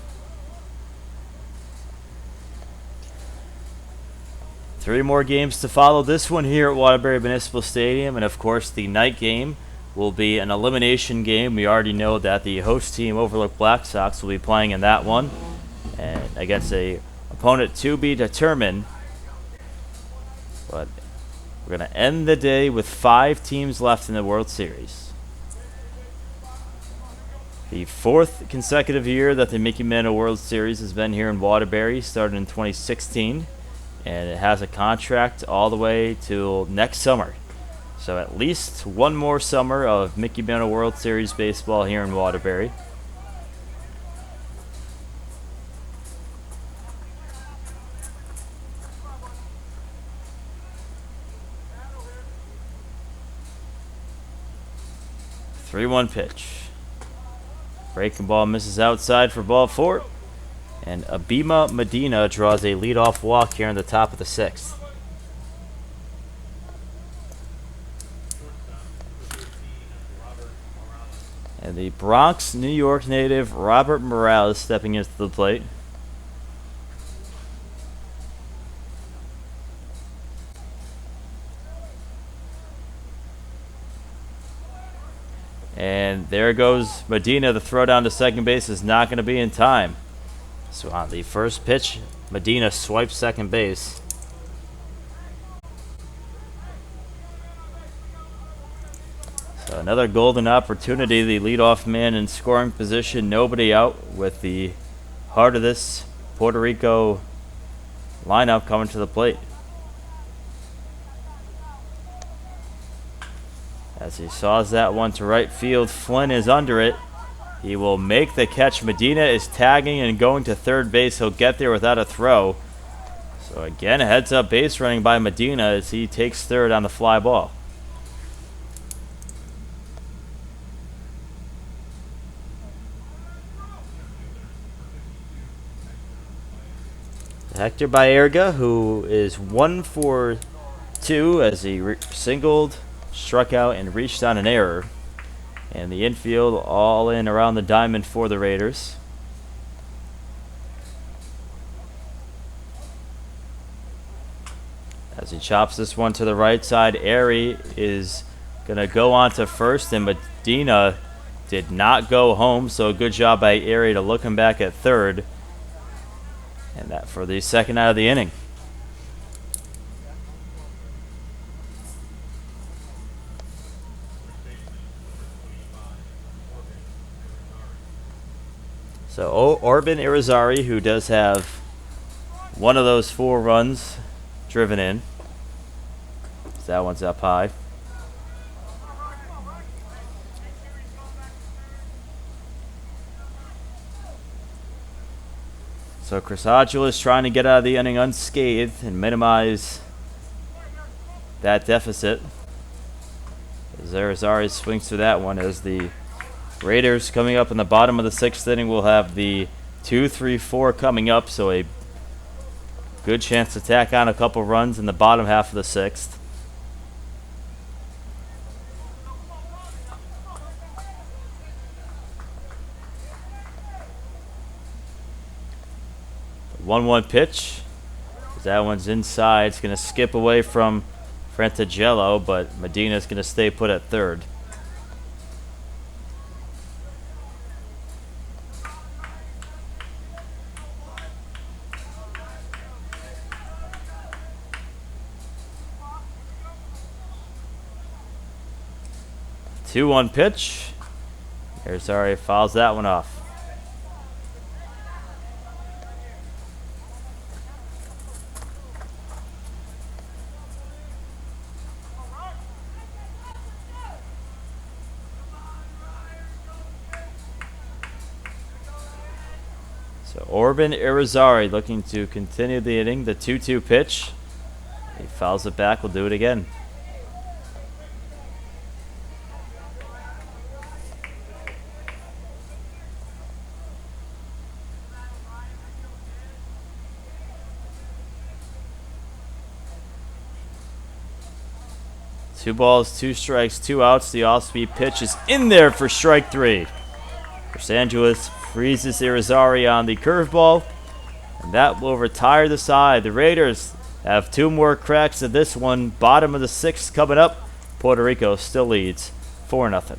3 more games to follow this one here at Waterbury Municipal Stadium, and of course the night game will be an elimination game. We already know that the host team, Overlook Black Sox, will be playing in that one, and against a opponent to be determined. But we're going to end the day with 5 teams left in the World Series. The 4th consecutive year that the Mickey Mantle World Series has been here in Waterbury, started in 2016. And it has a contract all the way till next summer. So at least one more summer of Mickey Mantle World Series baseball here in Waterbury. The 3-1 pitch. Breaking ball misses outside for ball 4. And Abima Medina draws a leadoff walk here in the top of the 6th. And the Bronx, New York native Robert Morales stepping into the plate. And there goes Medina. The throw down to second base is not going to be in time. So on the first pitch, Medina swipes second base. So another golden opportunity. The leadoff man in scoring position, nobody out, with the heart of this Puerto Rico lineup coming to the plate. As he saws that one to right field, Flynn is under it. He will make the catch. Medina is tagging and going to third base. He'll get there without a throw. So again, a heads-up base running by Medina as he takes third on the fly ball. Hector Baerga, who is 1 for 2 as he singled, struck out, and reached on an error. And the infield all in around the diamond for the Raiders. As he chops this one to the right side, Airy is going to go on to first, and Medina did not go home, so good job by Airy to look him back at third. And that for the second out of the inning. So Orban Irizarry, who does have one of those 4 runs driven in. That one's up high. So Chrysologist trying to get out of the inning unscathed and minimize that deficit. As Irizarry swings through that one, as the Raiders coming up in the bottom of the 6th inning will have the 2, 3, 4 coming up, so a good chance to tack on a couple runs in the bottom half of the 6th. The 1-1 pitch. That one's inside. It's going to skip away from Frentigello, but Medina's going to stay put at third. 2-1 pitch. Irizarry fouls that one off. So Orban Irizarry looking to continue the inning. The 2-2 pitch. He fouls it back. We'll do it again. Two balls, 2 strikes, 2 outs. The off-speed pitch is in there for strike 3. Los Angeles freezes Irizarry on the curveball, and that will retire the side. The Raiders have 2 more cracks at this one. Bottom of the 6th coming up. Puerto Rico still leads 4-0.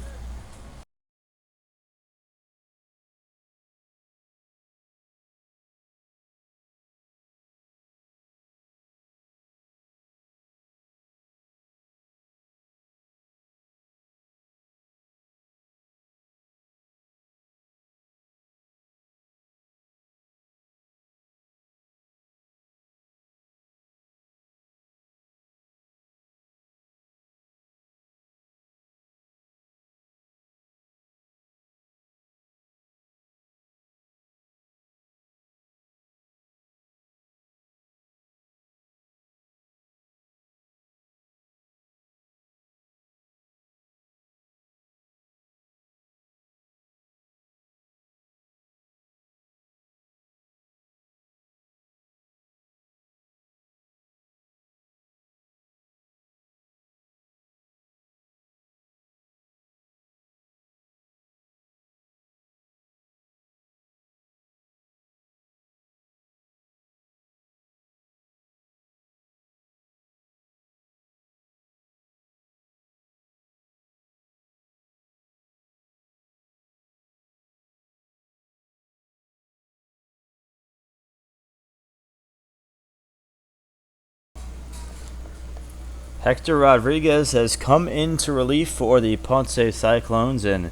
Hector Rodriguez has come into relief for the Ponce Cyclones, and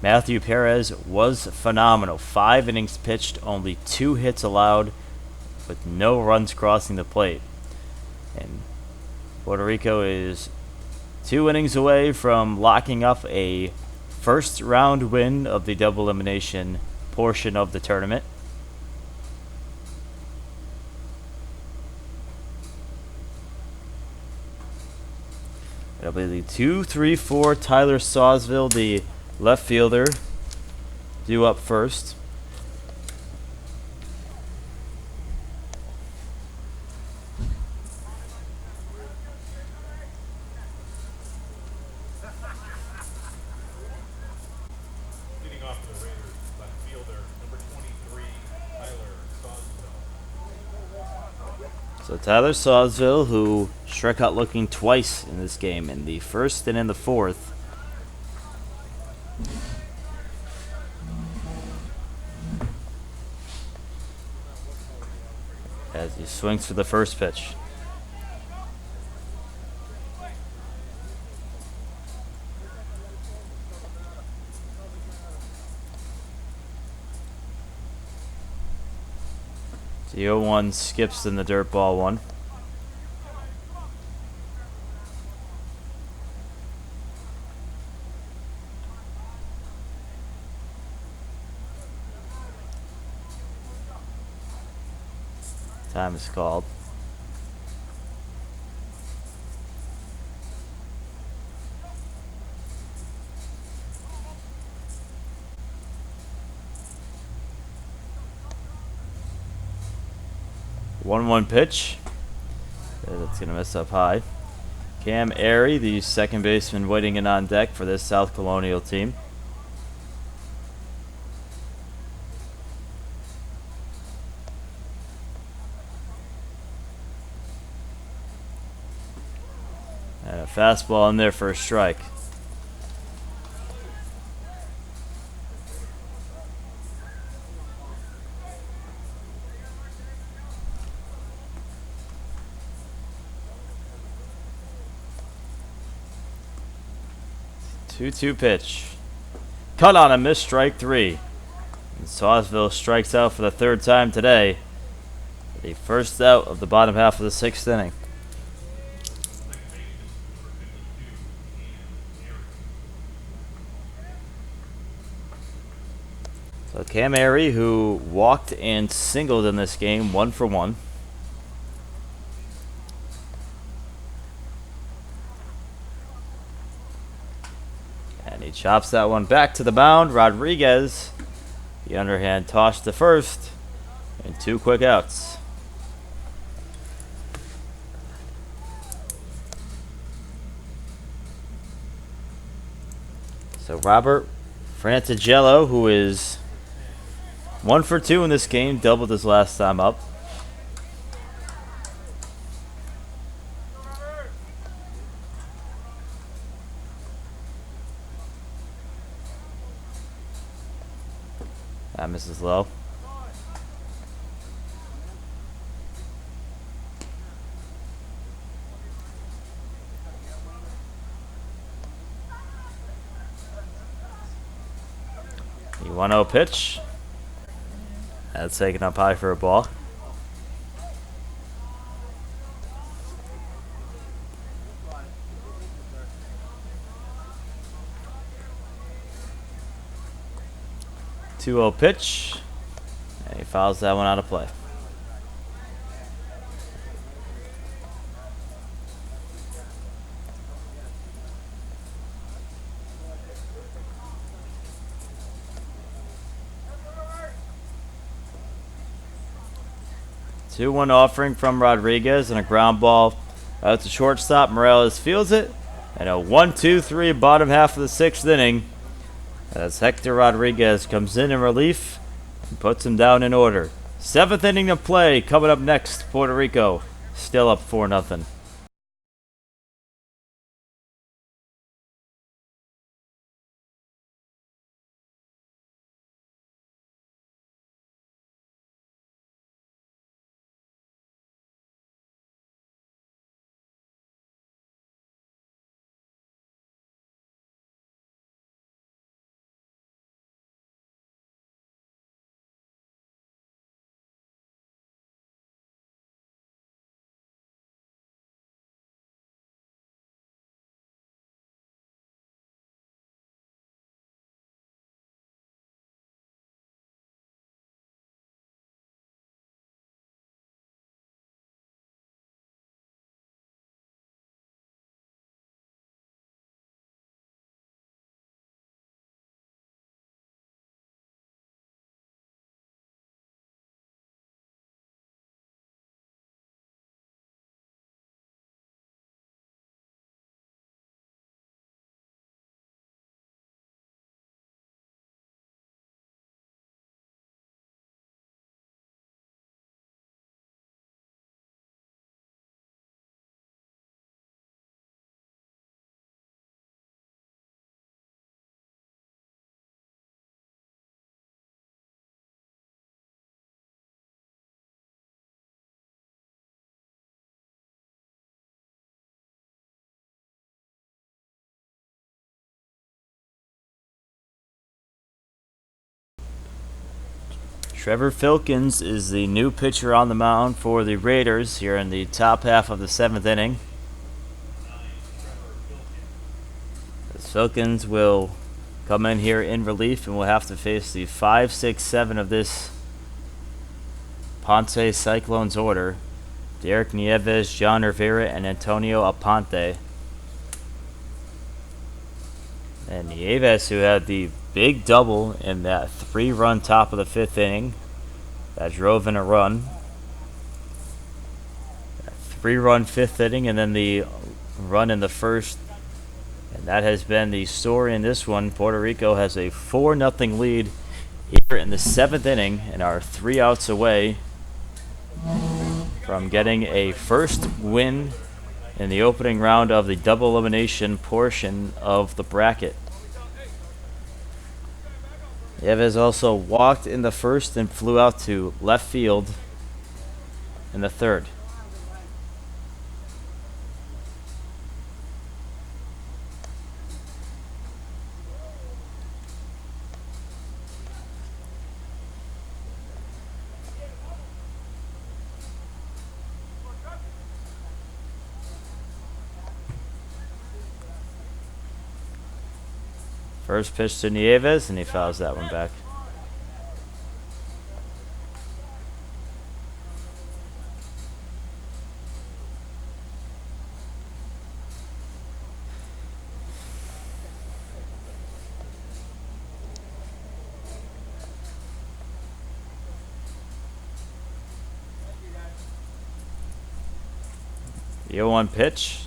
Matthew Perez was phenomenal. 5 innings pitched, only 2 hits allowed, with no runs crossing the plate. And Puerto Rico is 2 innings away from locking up a first round win of the double elimination portion of the tournament. It'll be the 2-3-4 Tyler Sawsville, the left fielder, due up first. Leading off for the Raiders, left fielder, number 23, Tyler Sawsville. So Tyler Sawsville, who struck out looking twice in this game, in the first and in the fourth. As he swings for the first pitch. The 0-1 skips in the dirt ball one. Time is called. One pitch. That's gonna miss up high. Cam Airy, the second baseman, waiting in on deck for this South Colonial team. And a fastball in there for a strike. 2-2 pitch. Cut on a missed, strike 3. And Sawsville strikes out for the 3rd time today. The first out of the bottom half of the 6th inning. So Cam Airy, who walked and singled in this game, 1 for 1. And he chops that one back to the mound. Rodriguez, the underhand toss to first, and 2 quick outs. So Robert Frantigello, who is 1 for 2 in this game, doubled his last time up. That misses low. The 1-0 pitch. That's taken up high for a ball. The 2-0 pitch. And he fouls that one out of play. Two-one offering from Rodriguez and a ground ball out to shortstop. Morales fields it. And a 1-2-3 bottom half of the 6th inning as Hector Rodriguez comes in relief and puts him down in order. 7th inning of play coming up next. Puerto Rico still up 4-0. Trevor Filkins is the new pitcher on the mound for the Raiders here in the top half of the 7th inning. As Filkins will come in here in relief and will have to face the 5, 6, 7 of this Ponce Cyclones order. Derek Nieves, John Rivera, and Antonio Aponte. And Nieves, who had the big double in that 3-run top of the 5th inning that drove in a run. That 3-run 5th inning and then the run in the 1st. And that has been the story in this one. Puerto Rico has a 4-0 lead here in the 7th inning and are 3 outs away from getting a first win in the opening round of the double elimination portion of the bracket. Nieves also walked in the 1st and flew out to left field in the 3rd. First pitch to Nieves, and he fouls that one back. The 0-1 pitch.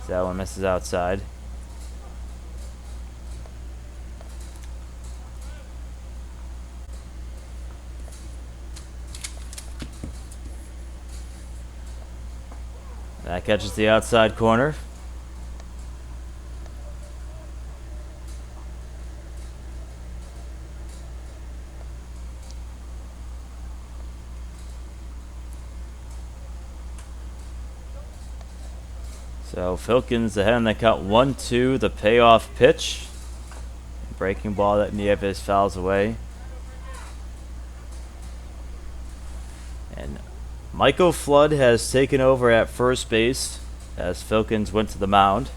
That one misses outside. That catches the outside corner. So Filkins ahead on the count 1-2, the payoff pitch. Breaking ball that Nieves fouls away. And Michael Flood has taken over at first base as Filkins went to the mound.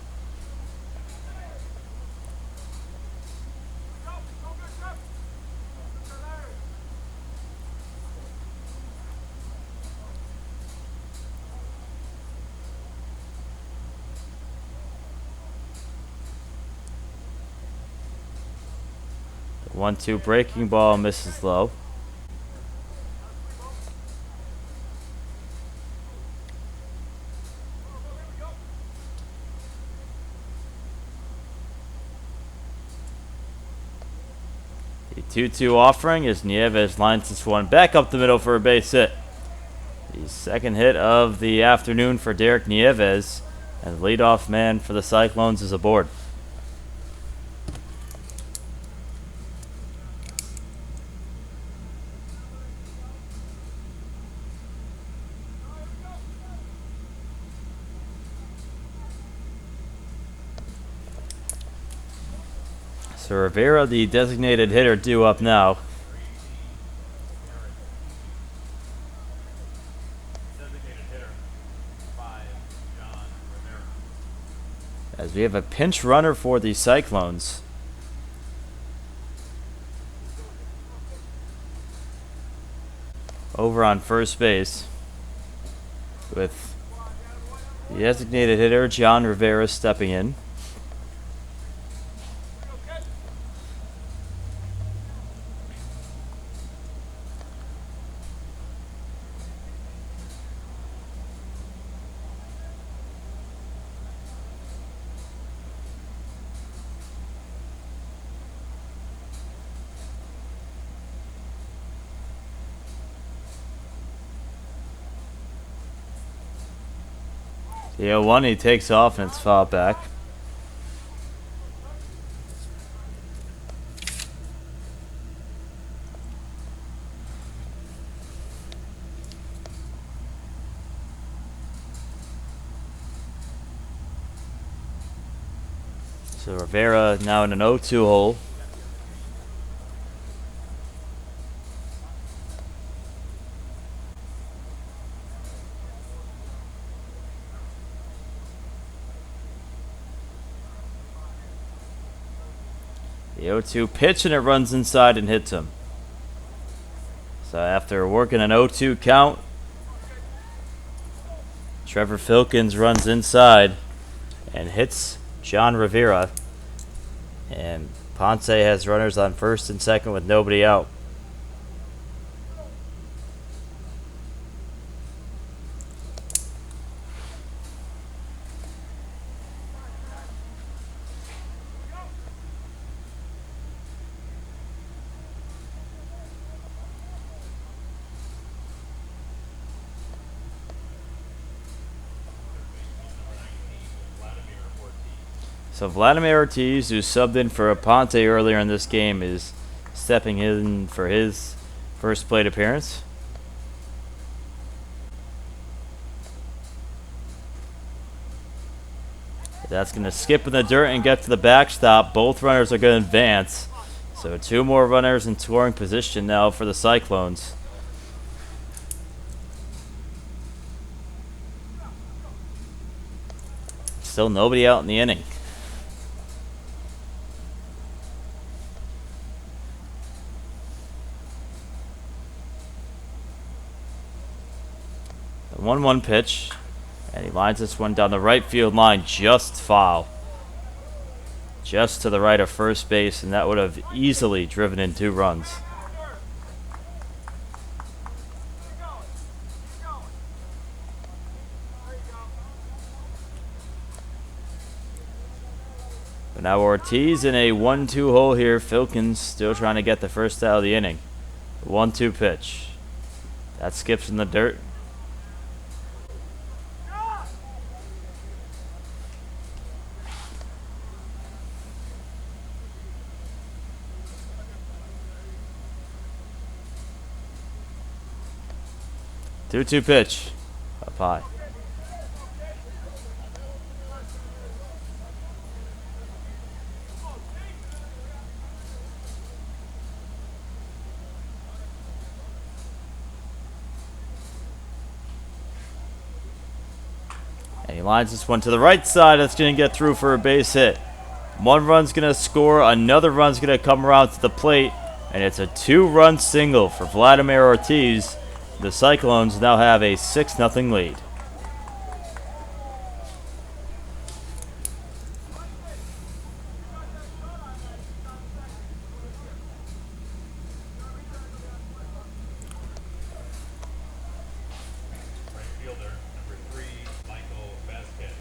The 1-2 breaking ball misses low. The 2-2 offering as Nieves lines this one back up the middle for a base hit. The second hit of the afternoon for Derek Nieves, and the leadoff man for the Cyclones is aboard. So Rivera, the designated hitter, due up now. Designated hitter, 5, John Rivera. As we have a pinch runner for the Cyclones. Over on first base with the designated hitter, John Rivera, stepping in. The 0-1, he takes off and it's fouled back. So Rivera now in an 0-2 hole. The 0-2 pitch, and it runs inside and hits him. So after working an 0-2 count, Trevor Filkins runs inside and hits John Rivera. And Ponce has runners on first and second with nobody out. So Vladimir Ortiz, who subbed in for Ponce earlier in this game, is stepping in for his first plate appearance. That's going to skip in the dirt and get to the backstop. Both runners are going to advance. So 2 more runners in scoring position now for the Cyclones. Still nobody out in the inning. The 1-1 pitch. And he lines this one down the right field line, just foul. Just to the right of first base, and that would have easily driven in 2 runs. But now Ortiz in a 1-2 hole here. Filkins still trying to get the first out of the inning. 1-2 pitch. That skips in the dirt. Two-two pitch. Up high. And he lines this one to the right side. That's going to get through for a base hit. 1 run's going to score. Another run's going to come around to the plate. And it's a 2-run single for Vladimir Ortiz. The Cyclones now have a 6-0 lead. Right fielder, number 3, Michael Vasquez.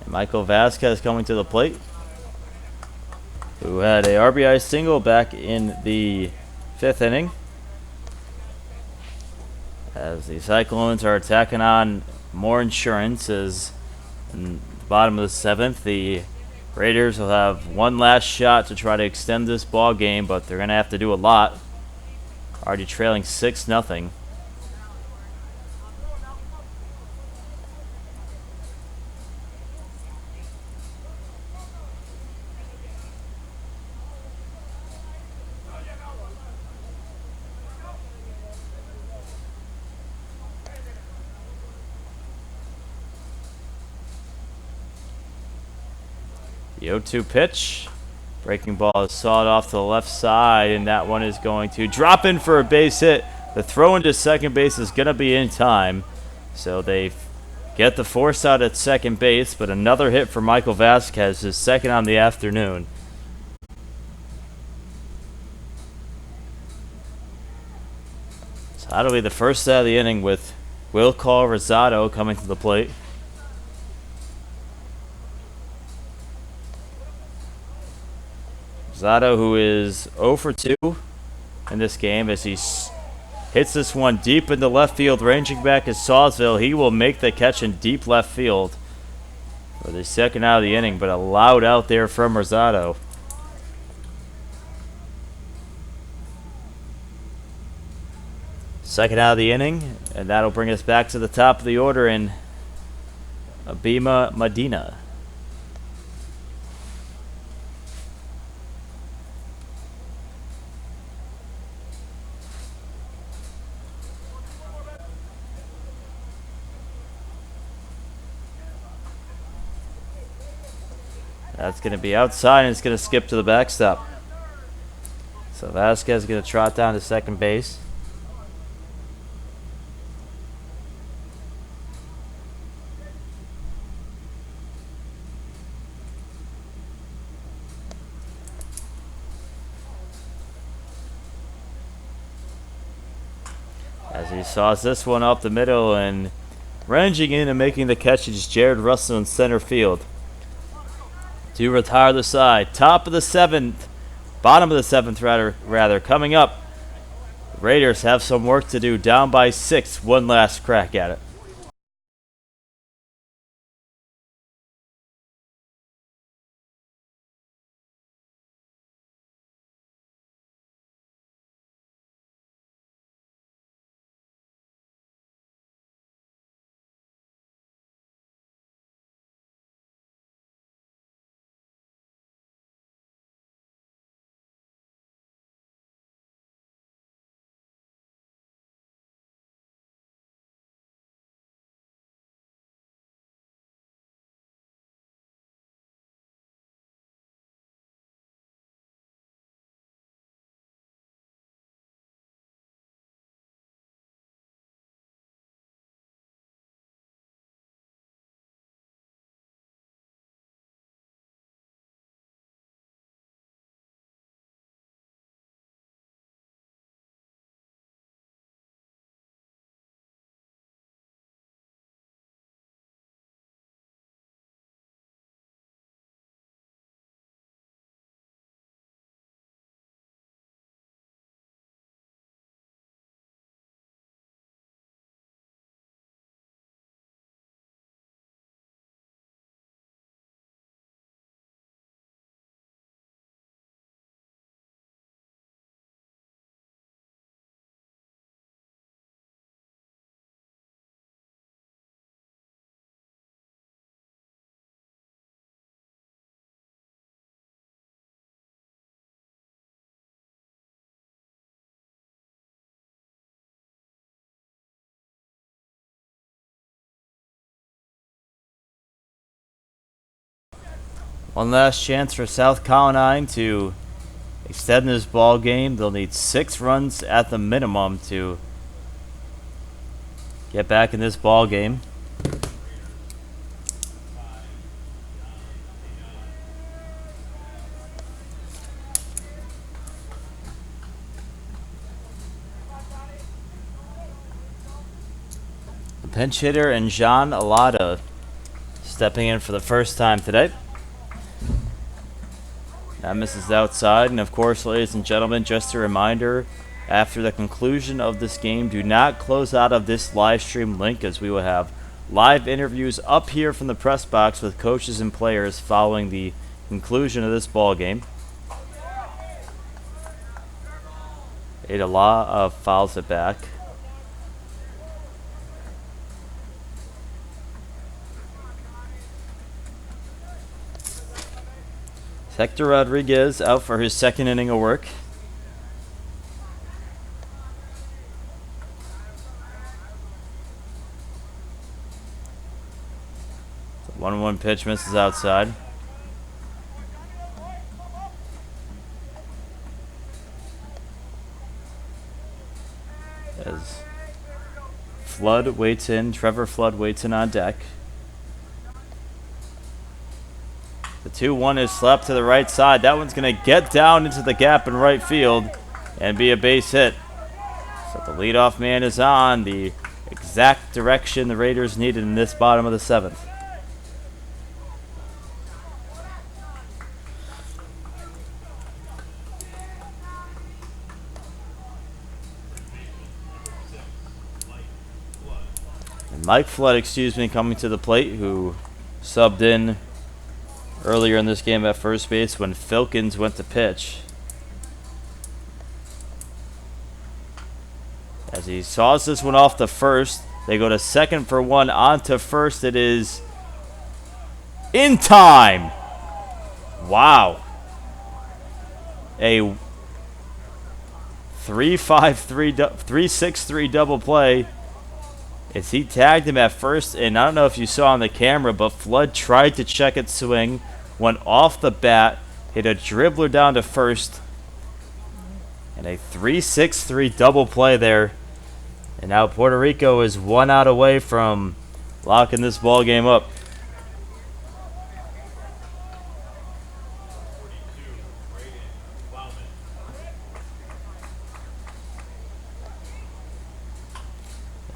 And Michael Vasquez coming to the plate, who had a RBI single back in the 5th inning. As the Cyclones are attacking on more insurance, as in the bottom of the 7th, the Raiders will have one last shot to try to extend this ball game, but they're going to have to do a lot. Already trailing 6-0. The 0-2 pitch. Breaking ball is sawed off to the left side, and that one is going to drop in for a base hit. The throw into second base is going to be in time, so they get the force out at second base, but another hit for Michael Vasquez, his 2nd on the afternoon. So that'll be the first out of the inning with Will Call Rosado coming to the plate. Rosado, who is 0 for 2 in this game, as he hits this one deep into left field, ranging back is Sawsville. He will make the catch in deep left field for the 2nd out of the inning, but a loud out there from Rosado. Second out of the inning, and that'll bring us back to the top of the order in Abima Medina. That's going to be outside, and it's going to skip to the backstop. So Vasquez is going to trot down to second base. As he saws this one up the middle, and ranging in and making the catch is Jared Russell in center field to retire the side. Top of the 7th, bottom of the 7th rather, coming up. The Raiders have some work to do, down by 6, one last crack at it. One last chance for South Colonie to extend this ball game. They'll need 6 runs at the minimum to get back in this ball game. The pinch hitter and John Alada stepping in for the first time today. That misses outside, and of course, ladies and gentlemen, just a reminder, after the conclusion of this game, do not close out of this live stream link, as we will have live interviews up here from the press box with coaches and players following the conclusion of this ball game. Adala fouls it back. Hector Rodriguez out for his second inning of work. The 1-1 pitch misses outside. As Flood waits in, Trevor Flood waits in on deck. The 2-1 is slapped to the right side. That one's going to get down into the gap in right field and be a base hit. So the leadoff man is on, the exact direction the Raiders needed in this bottom of the 7th. And Mike Flood, coming to the plate, who subbed in earlier in this game at first base when Filkins went to pitch. As he saws this one off to first, they go to second for one, on to first. It is in time. Wow. A 3-6-3 double play. As he tagged him at first, and I don't know if you saw on the camera, but Flood tried to check its swing, went off the bat, hit a dribbler down to first, and a 3-6-3 double play there. And now Puerto Rico is 1 out away from locking this ball game up.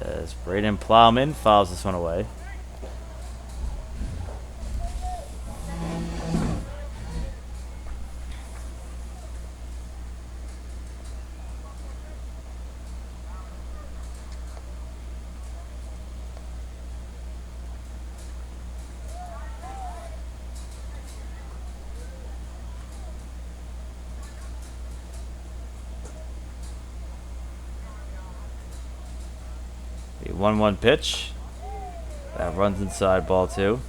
As Braden Plowman fouls this one away. The 1-1 pitch. That runs inside, ball 2.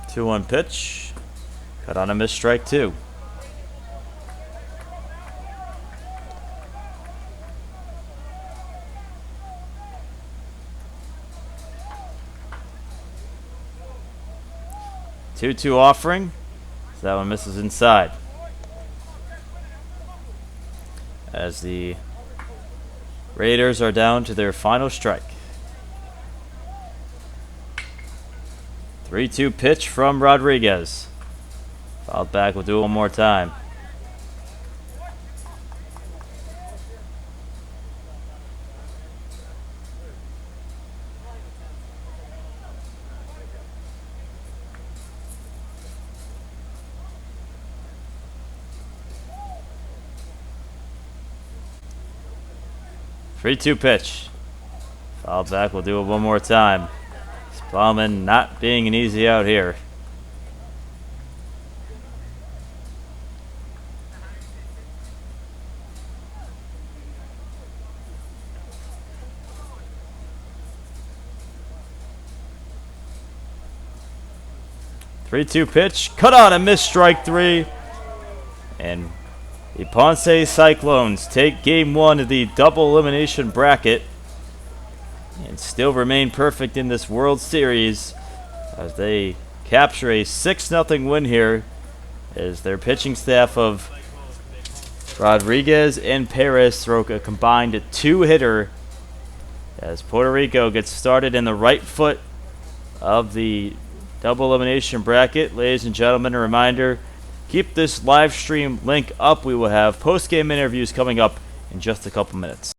Two 2-1 pitch. Cut on a missed strike 2. Two offering. So that one misses inside. As the Raiders are down to their final strike. 3-2 pitch from Rodriguez. Fouled back, we'll do it one more time. Three-two pitch. Fouled back, we'll do it one more time. Plowman not being an easy out here. Three-two pitch. Cut on a missed strike 3. And The Ponce Cyclones take game one of the double elimination bracket and still remain perfect in this World Series as they capture a 6-0 win here as their pitching staff of Rodriguez and Perez throw a combined 2-hitter as Puerto Rico gets started in the right foot of the double elimination bracket. Ladies and gentlemen, a reminder, keep this live stream link up. We will have post-game interviews coming up in just a couple minutes.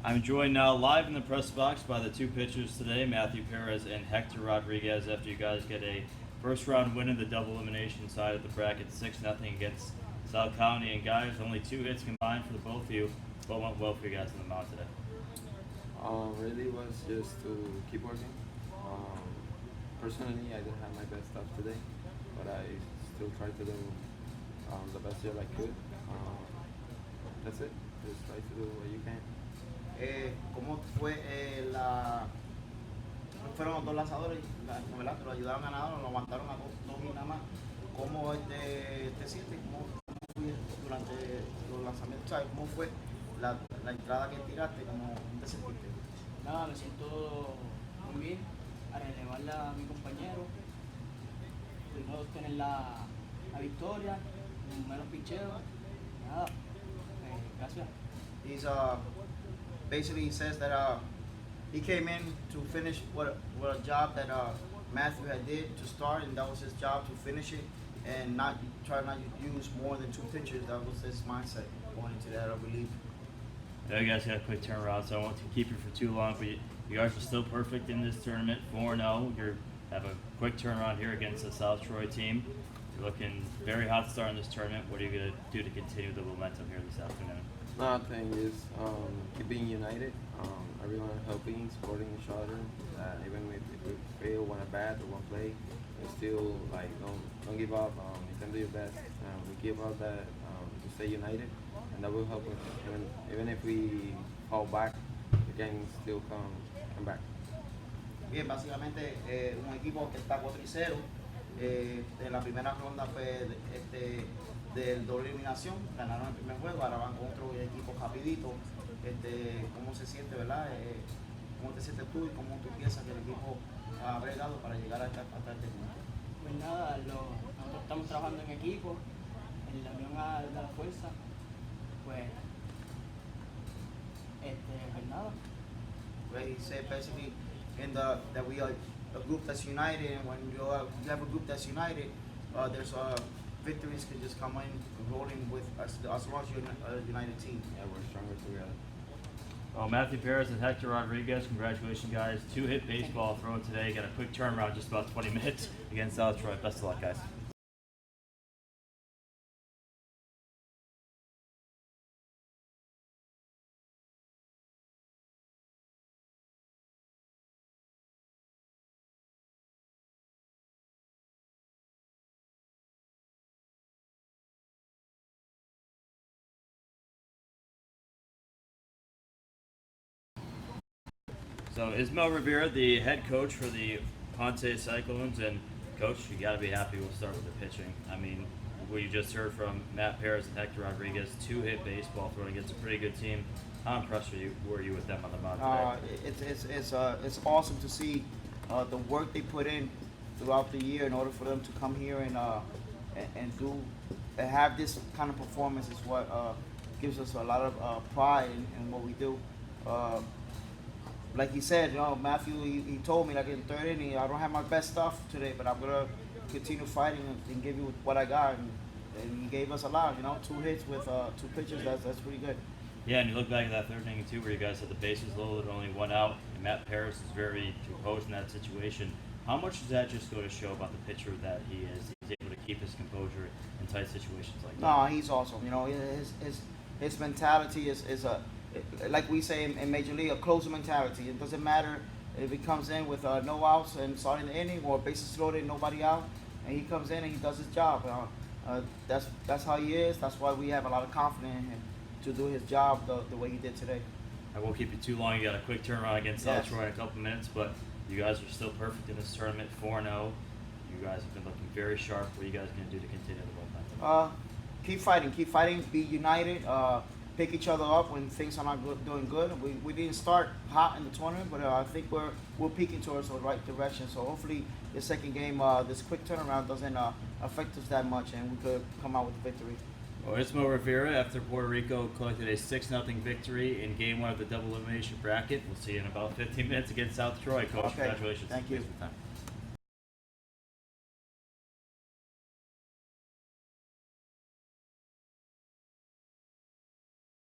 I'm joined now live in the press box by the two pitchers today, Matthew Perez and Hector Rodriguez, after you guys get a first round win in the double elimination side of the bracket, 6-0 against South Colonie. And guys, only 2 hits combined for the both of you. What went well for you guys on the mound today? Really was just to keep working. Personally, I didn't have my best stuff today, but I still tried to do the best job I could. That's it. Just try to do what you can. ¿Cómo fue fueron los dos lanzadores, ¿verdad? Que lo ayudaron a nada, lo aguantaron a dos y nada más? ¿Cómo te sientes? ¿Cómo fue durante los lanzamientos? ¿Sabes? ¿Cómo fue la entrada que tiraste? ¿Cómo te sentiste? Nada, me siento muy bien a relevarle a mi compañero, primero tener la victoria, menos picheo, nada, gracias. He's basically he says that he came in to finish what a job that Matthew had did to start, and that was his job to finish it, and not to use more than 2 pitchers. That was his mindset going into that, I believe. I know you guys got a quick turnaround, so I won't keep you for too long, but you guys are still perfect in this tournament, 4-0. You have a quick turnaround here against the South Troy team. You're looking very hot start in this tournament. What are you going to do to continue the momentum here this afternoon? Nothing is keep being united. Everyone helping, supporting each other. Even if we fail one at bat or one play, we still don't give up. You can do your best. We give up that to stay united, and that will help us. Even if we fall back, we can still come back. Bien, básicamente un equipo que está 4-0. En la primera ronda fue del doble eliminación, ganaron el primer juego, ahora van con otro equipo rapidito. ¿Cómo se siente, verdad? ¿Cómo te sientes tú y cómo tú piensas que el equipo ha bregado para llegar hasta este punto? Pues nada, nosotros estamos trabajando en equipo, en la unión de la fuerza, pues nada. Right? He said basically that we are a group that's united, and when you have a group that's united, there's victories can just come in rolling with us as long as you're a united team. Yeah, we're stronger together. Well, Matthew Perez and Hector Rodriguez, congratulations, guys. 2-hit baseball throw today. Got a quick turnaround, just about 20 minutes against South Troy. Best of luck, guys. So Ismael Rivera, the head coach for the Ponce Cyclones, and coach, you got to be happy. We'll start with the pitching. I mean, what you just heard from Matt Perez and Hector Rodriguez, 2-hit baseball throwing against a pretty good team. How impressed were you with them on the mound today? It's awesome to see the work they put in throughout the year in order for them to come here and have this kind of performance is what gives us a lot of pride in what we do. Like he said, Matthew, he told me like in the 3rd inning, I don't have my best stuff today, but I'm gonna continue fighting and give you what I got. And he gave us a lot, 2 hits with 2 pitches. That's pretty good. Yeah, and you look back at that 3rd inning too, where you guys had the bases loaded, only 1 out, and Matt Perez is very composed in that situation. How much does that just go to show about the pitcher that he is? He's able to keep his composure in tight situations like that. No, he's awesome. His mentality is like we say in Major League, a closer mentality. It doesn't matter if he comes in with no outs and starting the inning, or bases loaded, nobody out, and he comes in and he does his job. That's how he is. That's why we have a lot of confidence in him to do his job the way he did today. I won't keep you too long. You got a quick turnaround against South Troy in a couple minutes, but you guys are still perfect in this tournament, 4-0. You guys have been looking very sharp. What are you guys going to do to continue the momentum? Keep fighting, be united, pick each other up when things are not doing good. We didn't start hot in the tournament, but I think we're peaking towards the right direction. So hopefully the second game, this quick turnaround doesn't affect us that much, and we could come out with a victory. Well, Ismael Rivera, after Puerto Rico collected a 6-0 victory in Game 1 of the double elimination bracket. We'll see you in about 15 minutes against South Troy. Coach, Okay. congratulations. Thank you. Thanks for the time.